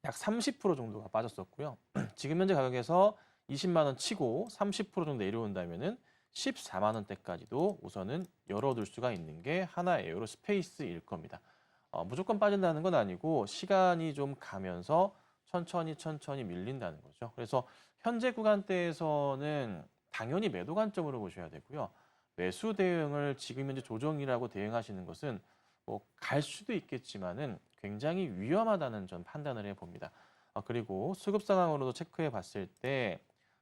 약 30% 정도가 빠졌었고요. 지금 현재 가격에서 20만 원 치고 30% 정도 내려온다면은 14만 원대까지도 우선은 열어둘 수가 있는 게 하나 에어로스페이스일 겁니다. 무조건 빠진다는 건 아니고 시간이 좀 가면서 천천히 밀린다는 거죠. 그래서 현재 구간대에서는 당연히 매도 관점으로 보셔야 되고요. 매수 대응을 지금 현재 조정이라고 대응하시는 것은 뭐 갈 수도 있겠지만은 굉장히 위험하다는 전 판단을 해봅니다. 그리고 수급 상황으로도 체크해 봤을 때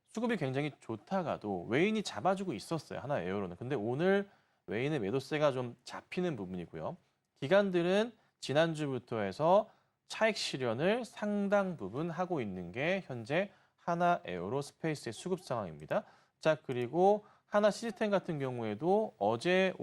수급이 굉장히 좋다가도 외인이 잡아주고 있었어요. 하나 에어로는. 근데 오늘 외인의 매도세가 좀 잡히는 부분이고요. 기관들은 지난주부터 해서 차익 실현을 상당 부분 하고 있는 게 현재 하나 에어로스페이스의 수급 상황입니다. 자, 그리고 하나 시스템 같은 경우에도 어제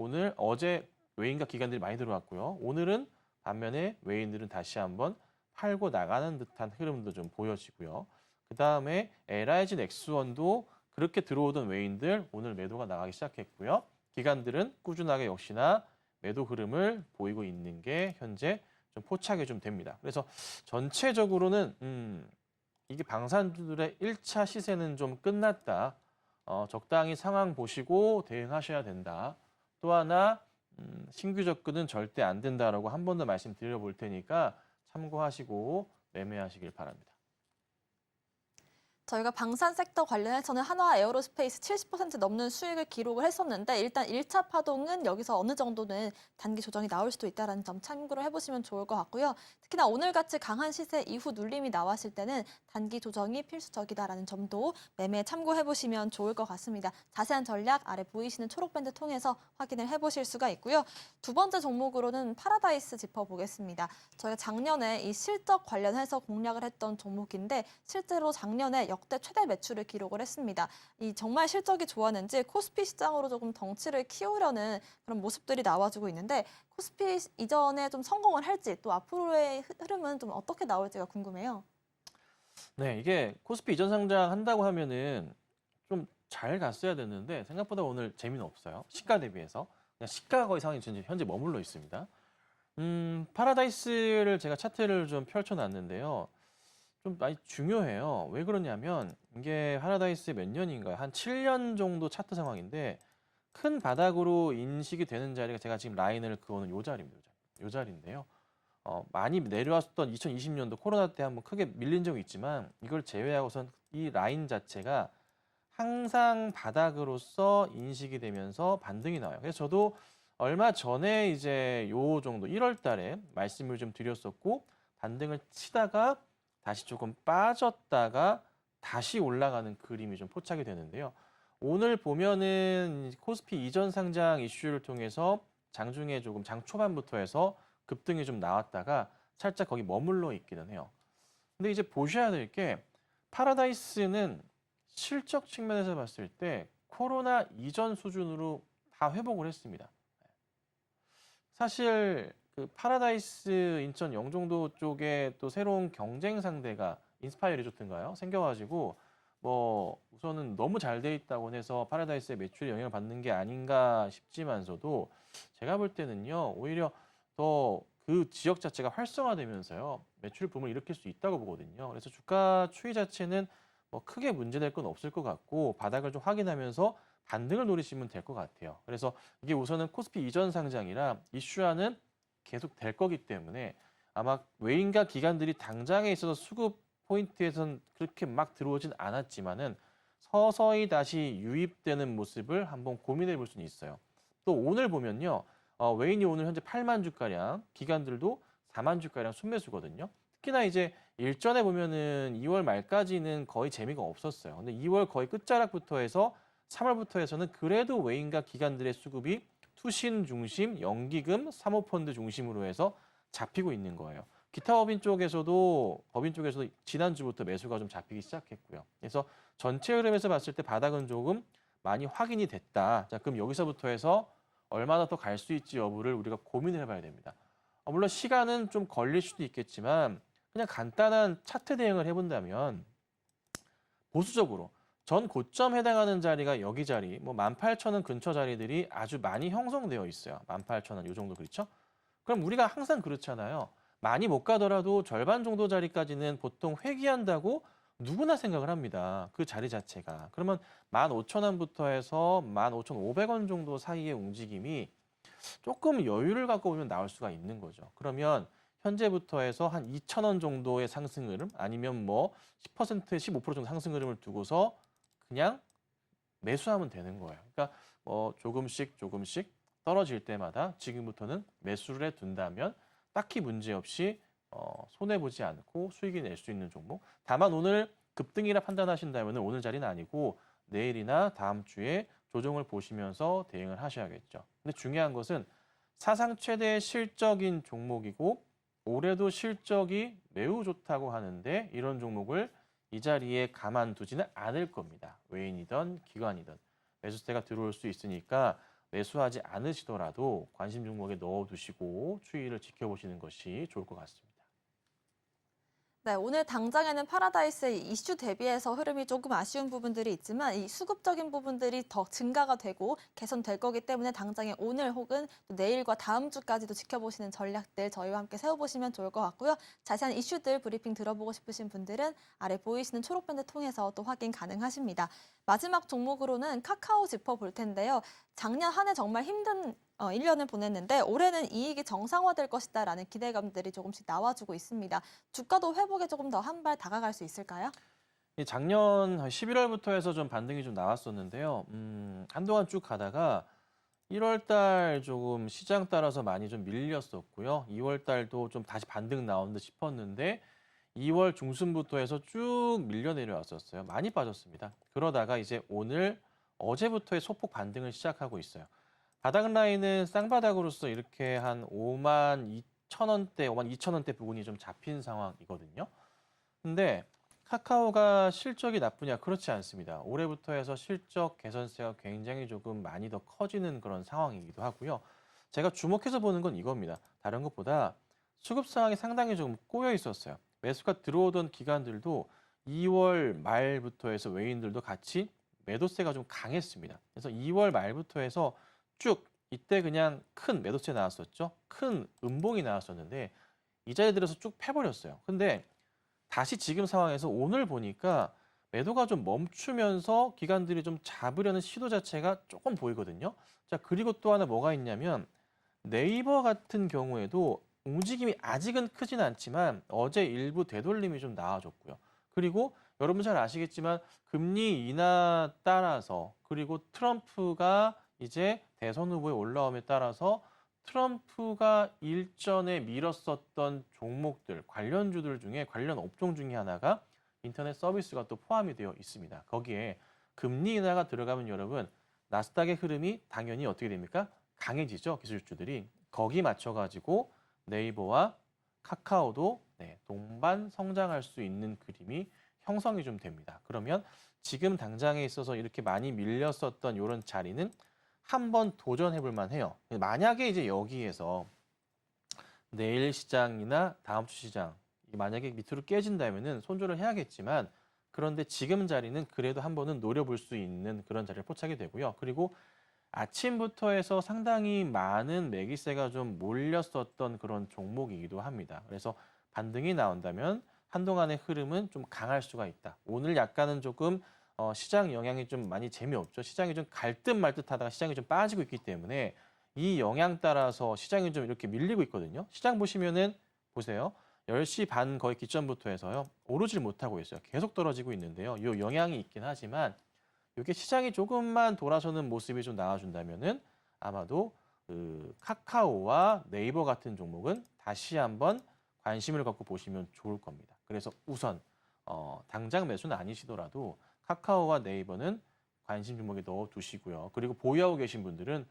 외인과 기관들이 많이 들어왔고요. 오늘은 반면에 외인들은 다시 한번 팔고 나가는 듯한 흐름도 좀 보여지고요. 그 다음에 LIG 넥스원도 그렇게 들어오던 외인들 오늘 매도가 나가기 시작했고요. 기관들은 꾸준하게 역시나 매도 흐름을 보이고 있는 게 현재 좀 포착이 좀 됩니다. 그래서 전체적으로는 이게 방산주들의 1차 시세는 좀 끝났다. 적당히 상황 보시고 대응하셔야 된다. 또 하나 신규 접근은 절대 안 된다라고 한 번 더 말씀드려 볼 테니까 참고하시고 매매하시길 바랍니다. 저희가 방산 섹터 관련해서는 한화 에어로스페이스 70% 넘는 수익을 기록을 했었는데 일단 1차 파동은 여기서 어느 정도는 단기 조정이 나올 수도 있다는 점 참고를 해보시면 좋을 것 같고요. 특히나 오늘같이 강한 시세 이후 눌림이 나왔을 때는 단기 조정이 필수적이다라는 점도 매매에 참고해보시면 좋을 것 같습니다. 자세한 전략 아래 보이시는 초록밴드 통해서 확인을 해보실 수가 있고요. 두 번째 종목으로는 파라다이스 짚어보겠습니다. 저희가 작년에 이 실적 관련해서 공략을 했던 종목인데 실제로 작년에 역대 최대 매출을 기록을 했습니다. 이 정말 실적이 좋았는지 코스피 시장으로 조금 덩치를 키우려는 그런 모습들이 나와주고 있는데 코스피 이전에 좀 성공을 할지 또 앞으로의 흐름은 좀 어떻게 나올지가 궁금해요. 네, 이게 코스피 이전 상장 한다고 하면은 좀 잘 갔어야 됐는데 생각보다 오늘 재미는 없어요. 시가 대비해서. 그냥 시가가 거의 상황이 현재 머물러 있습니다. 파라다이스를 제가 차트를 좀 펼쳐놨는데요. 좀 많이 중요해요. 왜 그러냐면 이게 파라다이스 몇 년인가요? 한 7년 정도 차트 상황인데 큰 바닥으로 인식이 되는 자리가 제가 지금 라인을 그어놓은 요 자리입니다. 요 자리인데요. 많이 내려왔던 2020년도 코로나 때 한번 크게 밀린 적이 있지만 이걸 제외하고선 이 라인 자체가 항상 바닥으로서 인식이 되면서 반등이 나와요. 그래서 저도 얼마 전에 이제 요 정도 1월 달에 말씀을 좀 드렸었고 반등을 치다가 다시 조금 빠졌다가 다시 올라가는 그림이 좀 포착이 되는데요. 오늘 보면은 코스피 이전 상장 이슈를 통해서 장중에 조금 장 초반부터 해서 급등이 좀 나왔다가 살짝 거기 머물러 있기는 해요. 근데 이제 보셔야 될 게 파라다이스는 실적 측면에서 봤을 때 코로나 이전 수준으로 다 회복을 했습니다. 사실 그 파라다이스 인천 영종도 쪽에 또 새로운 경쟁 상대가 인스파이어 리조트인가요? 생겨가지고 뭐 우선은 너무 잘 돼 있다고 해서 파라다이스의 매출에 영향을 받는 게 아닌가 싶지만서도 제가 볼 때는요 오히려 더 그 지역 자체가 활성화되면서요 매출 붐을 일으킬 수 있다고 보거든요. 그래서 주가 추이 자체는 뭐 크게 문제될 건 없을 것 같고 바닥을 좀 확인하면서 반등을 노리시면 될 것 같아요. 그래서 이게 우선은 코스피 이전 상장이라 이슈화는 계속 될 거기 때문에 아마 외인과 기관들이 당장에 있어서 수급 포인트에선 그렇게 막 들어오진 않았지만은 서서히 다시 유입되는 모습을 한번 고민해 볼 수는 있어요. 또 오늘 보면요. 외인이 오늘 현재 8만 주가량, 기관들도 4만 주가량 순매수거든요. 특히나 이제 일전에 보면은 2월 말까지는 거의 재미가 없었어요. 근데 2월 거의 끝자락부터 해서 3월부터 해서는 그래도 외인과 기관들의 수급이 투신 중심, 연기금, 사모펀드 중심으로 해서 잡히고 있는 거예요. 기타 법인 쪽에서도 지난주부터 매수가 좀 잡히기 시작했고요. 그래서 전체 흐름에서 봤을 때 바닥은 조금 많이 확인이 됐다. 자, 그럼 여기서부터 해서 얼마나 더 갈 수 있지 여부를 우리가 고민을 해봐야 됩니다. 물론 시간은 좀 걸릴 수도 있겠지만 그냥 간단한 차트 대응을 해본다면 보수적으로 전 고점 해당하는 자리가 여기 자리, 뭐 18,000원 근처 자리들이 아주 많이 형성되어 있어요. 18,000원 요 정도 그렇죠? 그럼 우리가 항상 그렇잖아요. 많이 못 가더라도 절반 정도 자리까지는 보통 회귀한다고 누구나 생각을 합니다. 그 자리 자체가. 그러면 15,000원부터 해서 15,500원 정도 사이의 움직임이 조금 여유를 갖고 보면 나올 수가 있는 거죠. 그러면 현재부터 해서 한 2,000원 정도의 상승 흐름 아니면 뭐 10%, 15% 정도 상승 흐름을 두고서 그냥 매수하면 되는 거예요. 그러니까 조금씩 떨어질 때마다 지금부터는 매수를 해 둔다면 딱히 문제 없이 손해 보지 않고 수익이 낼 수 있는 종목. 다만 오늘 급등이라 판단하신다면 오늘 자리는 아니고 내일이나 다음 주에 조정을 보시면서 대응을 하셔야겠죠. 근데 중요한 것은 사상 최대 실적인 종목이고 올해도 실적이 매우 좋다고 하는데 이런 종목을 이 자리에 가만두지는 않을 겁니다. 외인이든 기관이든 매수세가 들어올 수 있으니까 매수하지 않으시더라도 관심 종목에 넣어두시고 추이를 지켜보시는 것이 좋을 것 같습니다. 네, 오늘 당장에는 파라다이스의 이슈 대비해서 흐름이 조금 아쉬운 부분들이 있지만 이 수급적인 부분들이 더 증가가 되고 개선될 거기 때문에 당장에 오늘 혹은 또 내일과 다음 주까지도 지켜보시는 전략들 저희와 함께 세워보시면 좋을 것 같고요. 자세한 이슈들 브리핑 들어보고 싶으신 분들은 아래 보이시는 초록밴드 통해서 또 확인 가능하십니다. 마지막 종목으로는 카카오 짚어볼 텐데요. 작년 한 해 정말 힘든 1년을 보냈는데 올해는 이익이 정상화될 것이다라는 기대감들이 조금씩 나와주고 있습니다. 주가도 회복에 조금 더 한 발 다가갈 수 있을까요? 이 작년 11월부터 해서 좀 반등이 좀 나왔었는데요. 한동안 쭉 가다가 1월 달 조금 시장 따라서 많이 좀 밀렸었고요. 2월 달도 좀 다시 반등 나온 듯 싶었는데 2월 중순부터 해서 쭉 밀려 내려왔었어요. 많이 빠졌습니다. 그러다가 이제 오늘 어제부터의 소폭 반등을 시작하고 있어요. 바닥 라인은 쌍바닥으로서 이렇게 한 5만 2천 원대, 5만 2천 원대 부분이 좀 잡힌 상황이거든요. 근데 카카오가 실적이 나쁘냐? 그렇지 않습니다. 올해부터 해서 실적 개선세가 굉장히 조금 많이 더 커지는 그런 상황이기도 하고요. 제가 주목해서 보는 건 이겁니다. 다른 것보다 수급 상황이 상당히 좀 꼬여 있었어요. 매수가 들어오던 기간들도 2월 말부터 해서 외인들도 같이 매도세가 좀 강했습니다. 그래서 2월 말부터 해서 쭉 이때 그냥 큰 매도세 나왔었죠. 큰 음봉이 나왔었는데 이 자리에 들어서 쭉 패버렸어요. 근데 다시 지금 상황에서 오늘 보니까 매도가 좀 멈추면서 기관들이 좀 잡으려는 시도 자체가 조금 보이거든요. 자, 그리고 또 하나 뭐가 있냐면 네이버 같은 경우에도 움직임이 아직은 크진 않지만 어제 일부 되돌림이 좀 나와줬고요. 그리고 여러분 잘 아시겠지만 금리 인하 따라서 그리고 트럼프가 이제 대선 후보에 올라옴에 따라서 트럼프가 일전에 밀었었던 종목들, 관련주들 중에 관련 업종 중에 하나가 인터넷 서비스가 또 포함이 되어 있습니다. 거기에 금리 인하가 들어가면 여러분 나스닥의 흐름이 당연히 어떻게 됩니까? 강해지죠. 기술주들이. 거기 맞춰가지고 네이버와 카카오도 동반 성장할 수 있는 그림이 형성이 좀 됩니다. 그러면 지금 당장에 있어서 이렇게 많이 밀렸었던 이런 자리는 한번 도전해 볼 만해요. 만약에 이제 여기에서 내일 시장이나 다음 주 시장 만약에 밑으로 깨진다면은 손절을 해야겠지만 그런데 지금 자리는 그래도 한번은 노려볼 수 있는 그런 자리를 포착이 되고요. 그리고 아침부터 해서 상당히 많은 매기세가 좀 몰렸었던 그런 종목이기도 합니다. 그래서 반등이 나온다면 한동안의 흐름은 좀 강할 수가 있다. 오늘 약간은 조금 시장 영향이 좀 많이 재미없죠. 시장이 좀 갈 듯 말 듯 하다가 시장이 좀 빠지고 있기 때문에 이 영향 따라서 시장이 좀 이렇게 밀리고 있거든요. 시장 보시면은 보세요. 10시 반 거의 기점부터 해서요. 오르질 못하고 있어요. 계속 떨어지고 있는데요. 이 영향이 있긴 하지만 이게 시장이 조금만 돌아서는 모습이 좀 나와준다면은 아마도 그 카카오와 네이버 같은 종목은 다시 한번 관심을 갖고 보시면 좋을 겁니다. 그래서 우선 당장 매수는 아니시더라도 카카오와 네이버는 관심 종목에 넣어 두시고요. 그리고 보유하고 계신 분들은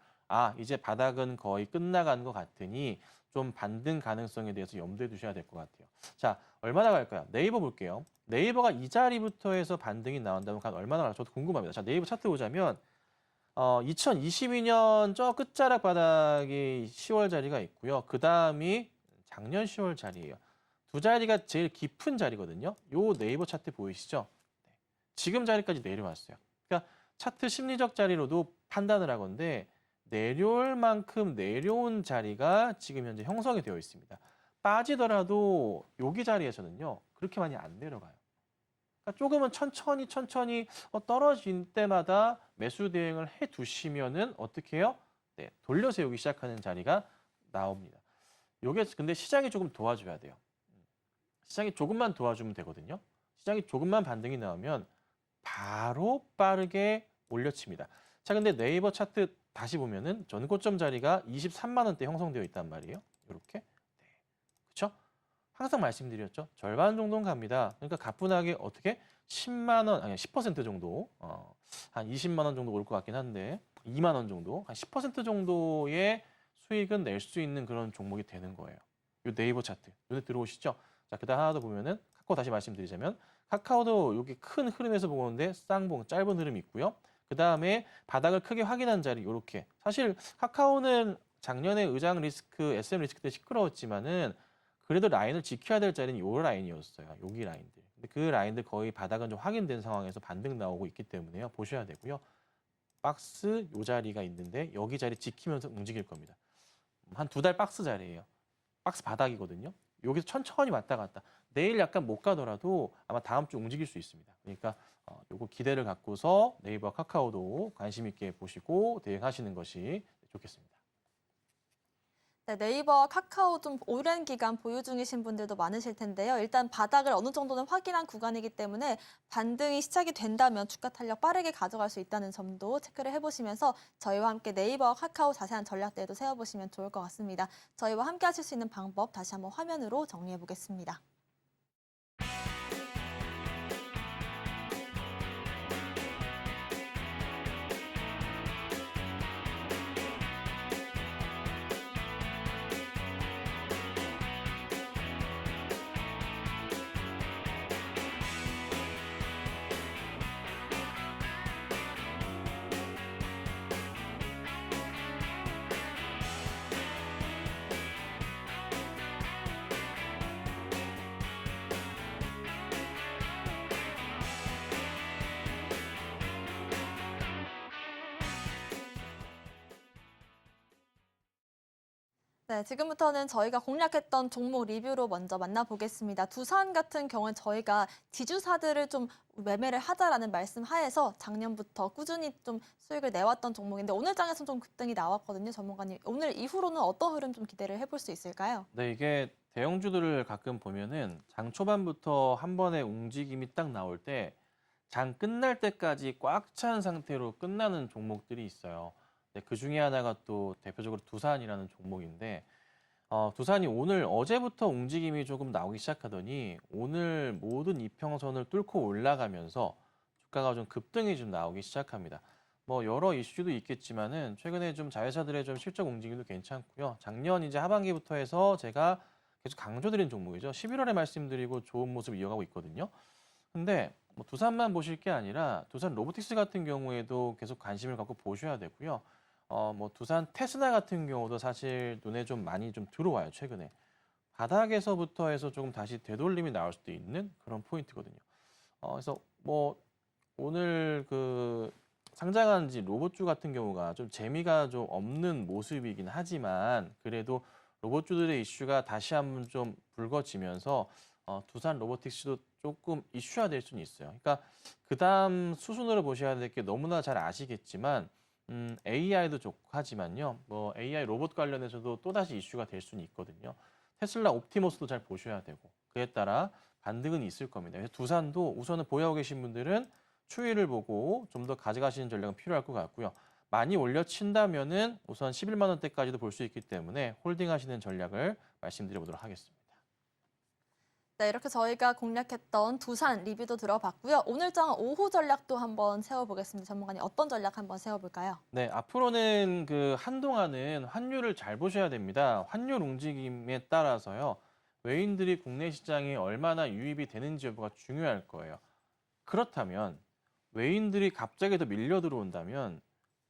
이제 바닥은 거의 끝나간 것 같으니 좀 반등 가능성에 대해서 염두에 두셔야 될 것 같아요. 자, 얼마나 갈까요? 네이버 볼게요. 네이버가 이 자리부터 해서 반등이 나온다면 얼마나 갈까? 저도 궁금합니다. 자, 네이버 차트 보자면 2022년 저 끝자락 바닥이 10월 자리가 있고요. 그 다음이 작년 10월 자리예요. 두 자리가 제일 깊은 자리거든요. 요 네이버 차트 보이시죠? 네. 지금 자리까지 내려왔어요. 그러니까 차트 심리적 자리로도 판단을 하건데 내려올 만큼 내려온 자리가 지금 현재 형성이 되어 있습니다. 빠지더라도 여기 자리에서는요. 그렇게 많이 안 내려가요. 그러니까 조금은 천천히 떨어질 때마다 매수 대응을 해 두시면은 어떻게 해요? 네, 돌려 세우기 시작하는 자리가 나옵니다. 요게 근데 시장이 조금 도와줘야 돼요. 시장이 조금만 도와주면 되거든요. 시장이 조금만 반등이 나오면 바로 빠르게 올려칩니다. 자, 근데 네이버 차트 다시 보면은 전고점 자리가 23만 원대 형성되어 있단 말이에요. 이렇게. 네. 그렇죠? 항상 말씀드렸죠. 절반 정도는 갑니다. 그러니까 가뿐하게 어떻게 10만 원, 아니 10% 정도, 한 20만 원 정도 올 것 같긴 한데 2만 원 정도, 한 10% 정도의 수익은 낼 수 있는 그런 종목이 되는 거예요. 이 네이버 차트 눈에 들어오시죠? 자, 그다음 하나 더 보면은 카카오 다시 말씀드리자면 카카오도 여기 큰 흐름에서 보는데 쌍봉 짧은 흐름이 있고요. 그 다음에 바닥을 크게 확인한 자리 이렇게. 사실 카카오는 작년에 의장 리스크, SM 리스크 때 시끄러웠지만은 그래도 라인을 지켜야 될 자리는 요 라인이었어요. 여기 라인들. 근데 그 라인들 거의 바닥은 좀 확인된 상황에서 반등 나오고 있기 때문에요. 보셔야 되고요. 박스 요 자리가 있는데 여기 자리 지키면서 움직일 겁니다. 한 2달 박스 자리예요. 박스 바닥이거든요. 여기서 천천히 왔다 갔다. 내일 약간 못 가더라도 아마 다음 주 움직일 수 있습니다. 그러니까 요거 기대를 갖고서 네이버, 카카오도 관심 있게 보시고 대응하시는 것이 좋겠습니다. 네, 네이버와 카카오 좀 오랜 기간 보유 중이신 분들도 많으실 텐데요. 일단 바닥을 어느 정도는 확인한 구간이기 때문에 반등이 시작이 된다면 주가 탄력 빠르게 가져갈 수 있다는 점도 체크를 해보시면서 저희와 함께 네이버와 카카오 자세한 전략들도 세워보시면 좋을 것 같습니다. 저희와 함께 하실 수 있는 방법 다시 한번 화면으로 정리해 보겠습니다. 네, 지금부터는 저희가 공략했던 종목 리뷰로 먼저 만나보겠습니다. 두산 같은 경우는 저희가 지주사들을 좀 매매를 하자라는 말씀 하에서 작년부터 꾸준히 좀 수익을 내왔던 종목인데 오늘 장에서는 좀 급등이 나왔거든요, 전문가님. 오늘 이후로는 어떤 흐름 좀 기대를 해볼 수 있을까요? 네, 이게 대형주들을 가끔 보면은 장 초반부터 한 번의 움직임이 딱 나올 때 장 끝날 때까지 꽉 찬 상태로 끝나는 종목들이 있어요. 네, 그 중에 하나가 또 대표적으로 두산이라는 종목인데 두산이 오늘 어제부터 움직임이 조금 나오기 시작하더니 오늘 모든 이평선을 뚫고 올라가면서 주가가 좀 급등이 좀 나오기 시작합니다. 뭐 여러 이슈도 있겠지만은 최근에 좀 자회사들의 좀 실적 움직임도 괜찮고요. 작년 이제 하반기부터 해서 제가 계속 강조드린 종목이죠. 11월에 말씀드리고 좋은 모습 이어가고 있거든요. 근데 뭐 두산만 보실 게 아니라 두산 로보틱스 같은 경우에도 계속 관심을 갖고 보셔야 되고요. 뭐 두산 테스라 같은 경우도 사실 눈에 좀 많이 좀 들어와요, 최근에. 바닥에서부터 해서 조금 다시 되돌림이 나올 수도 있는 그런 포인트거든요. 그래서 뭐 오늘 그 상장한 지 로봇주 같은 경우가 좀 재미가 좀 없는 모습이긴 하지만 그래도 로봇주들의 이슈가 다시 한번 좀 불거지면서 두산 로보틱스도 조금 이슈화될 수는 있어요. 그러니까 그다음 수순으로 보셔야 될 게 너무나 잘 아시겠지만 AI도 좋고 하지만요. 뭐 AI 로봇 관련해서도 또다시 이슈가 될 수는 있거든요. 테슬라 옵티머스도 잘 보셔야 되고 그에 따라 반등은 있을 겁니다. 그래서 두산도 우선은 보유하고 계신 분들은 추이를 보고 좀 더 가져가시는 전략은 필요할 것 같고요. 많이 올려친다면은 우선 11만 원대까지도 볼 수 있기 때문에 홀딩하시는 전략을 말씀드려보도록 하겠습니다. 네, 이렇게 저희가 공략했던 두산 리뷰도 들어봤고요. 오늘 장 오후 전략도 한번 세워보겠습니다. 전문가님 어떤 전략 한번 세워볼까요? 네, 앞으로는 그 한동안은 환율을 잘 보셔야 됩니다. 환율 움직임에 따라서요. 외인들이 국내 시장에 얼마나 유입이 되는지 여부가 중요할 거예요. 그렇다면 외인들이 갑자기 더 밀려 들어온다면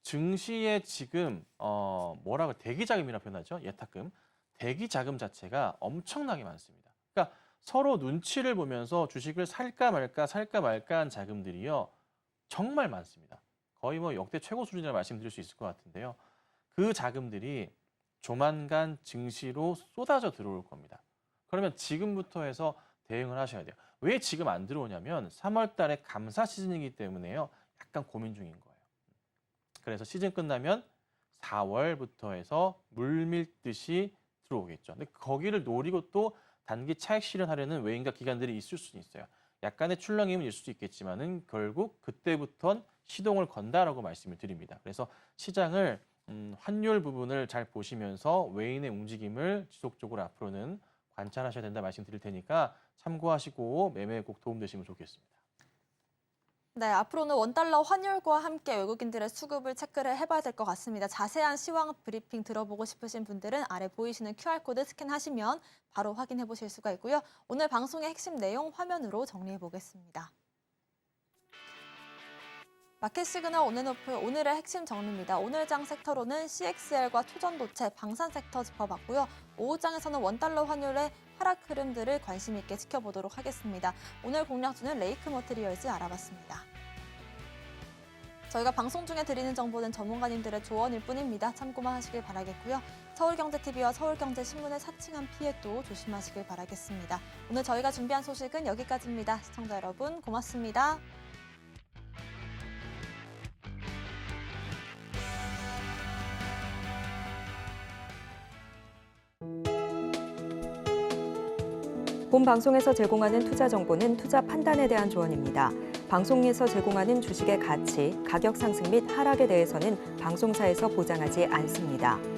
증시에 지금 뭐라고 대기 자금이라 표현하죠? 예탁금. 대기 자금 자체가 엄청나게 많습니다. 그러니까 서로 눈치를 보면서 주식을 살까 말까 한 자금들이요. 정말 많습니다. 거의 뭐 역대 최고 수준이라고 말씀드릴 수 있을 것 같은데요. 그 자금들이 조만간 증시로 쏟아져 들어올 겁니다. 그러면 지금부터 해서 대응을 하셔야 돼요. 왜 지금 안 들어오냐면 3월 달에 감사 시즌이기 때문에요. 약간 고민 중인 거예요. 그래서 시즌 끝나면 4월부터 해서 물밀듯이 들어오겠죠. 근데 거기를 노리고 또 단기 차익 실현하려는 외인과 기관들이 있을 수는 있어요. 약간의 출렁임은 있을 수 있겠지만은 결국 그때부턴 시동을 건다라고 말씀을 드립니다. 그래서 시장을 환율 부분을 잘 보시면서 외인의 움직임을 지속적으로 앞으로는 관찰하셔야 된다 말씀드릴 테니까 참고하시고 매매에 꼭 도움되시면 좋겠습니다. 네, 앞으로는 원달러 환율과 함께 외국인들의 수급을 체크를 해봐야 될 것 같습니다. 자세한 시황 브리핑 들어보고 싶으신 분들은 아래 보이시는 QR코드 스캔하시면 바로 확인해 보실 수가 있고요. 오늘 방송의 핵심 내용 화면으로 정리해 보겠습니다. 마켓 시그널 온앤오프 오늘의 핵심 정리입니다. 오늘 장 섹터로는 CXL과 초전도체, 방산 섹터 짚어봤고요. 오후 장에서는 원달러 환율의 하락 흐름들을 관심 있게 지켜보도록 하겠습니다. 오늘 공략주는 레이크 머티리얼즈 알아봤습니다. 저희가 방송 중에 드리는 정보는 전문가님들의 조언일 뿐입니다. 참고만 하시길 바라겠고요. 서울경제TV와 서울경제신문의 사칭한 피해도 조심하시길 바라겠습니다. 오늘 저희가 준비한 소식은 여기까지입니다. 시청자 여러분 고맙습니다. 본 방송에서 제공하는 투자 정보는 투자 판단에 대한 조언입니다. 방송에서 제공하는 주식의 가치, 가격 상승 및 하락에 대해서는 방송사에서 보장하지 않습니다.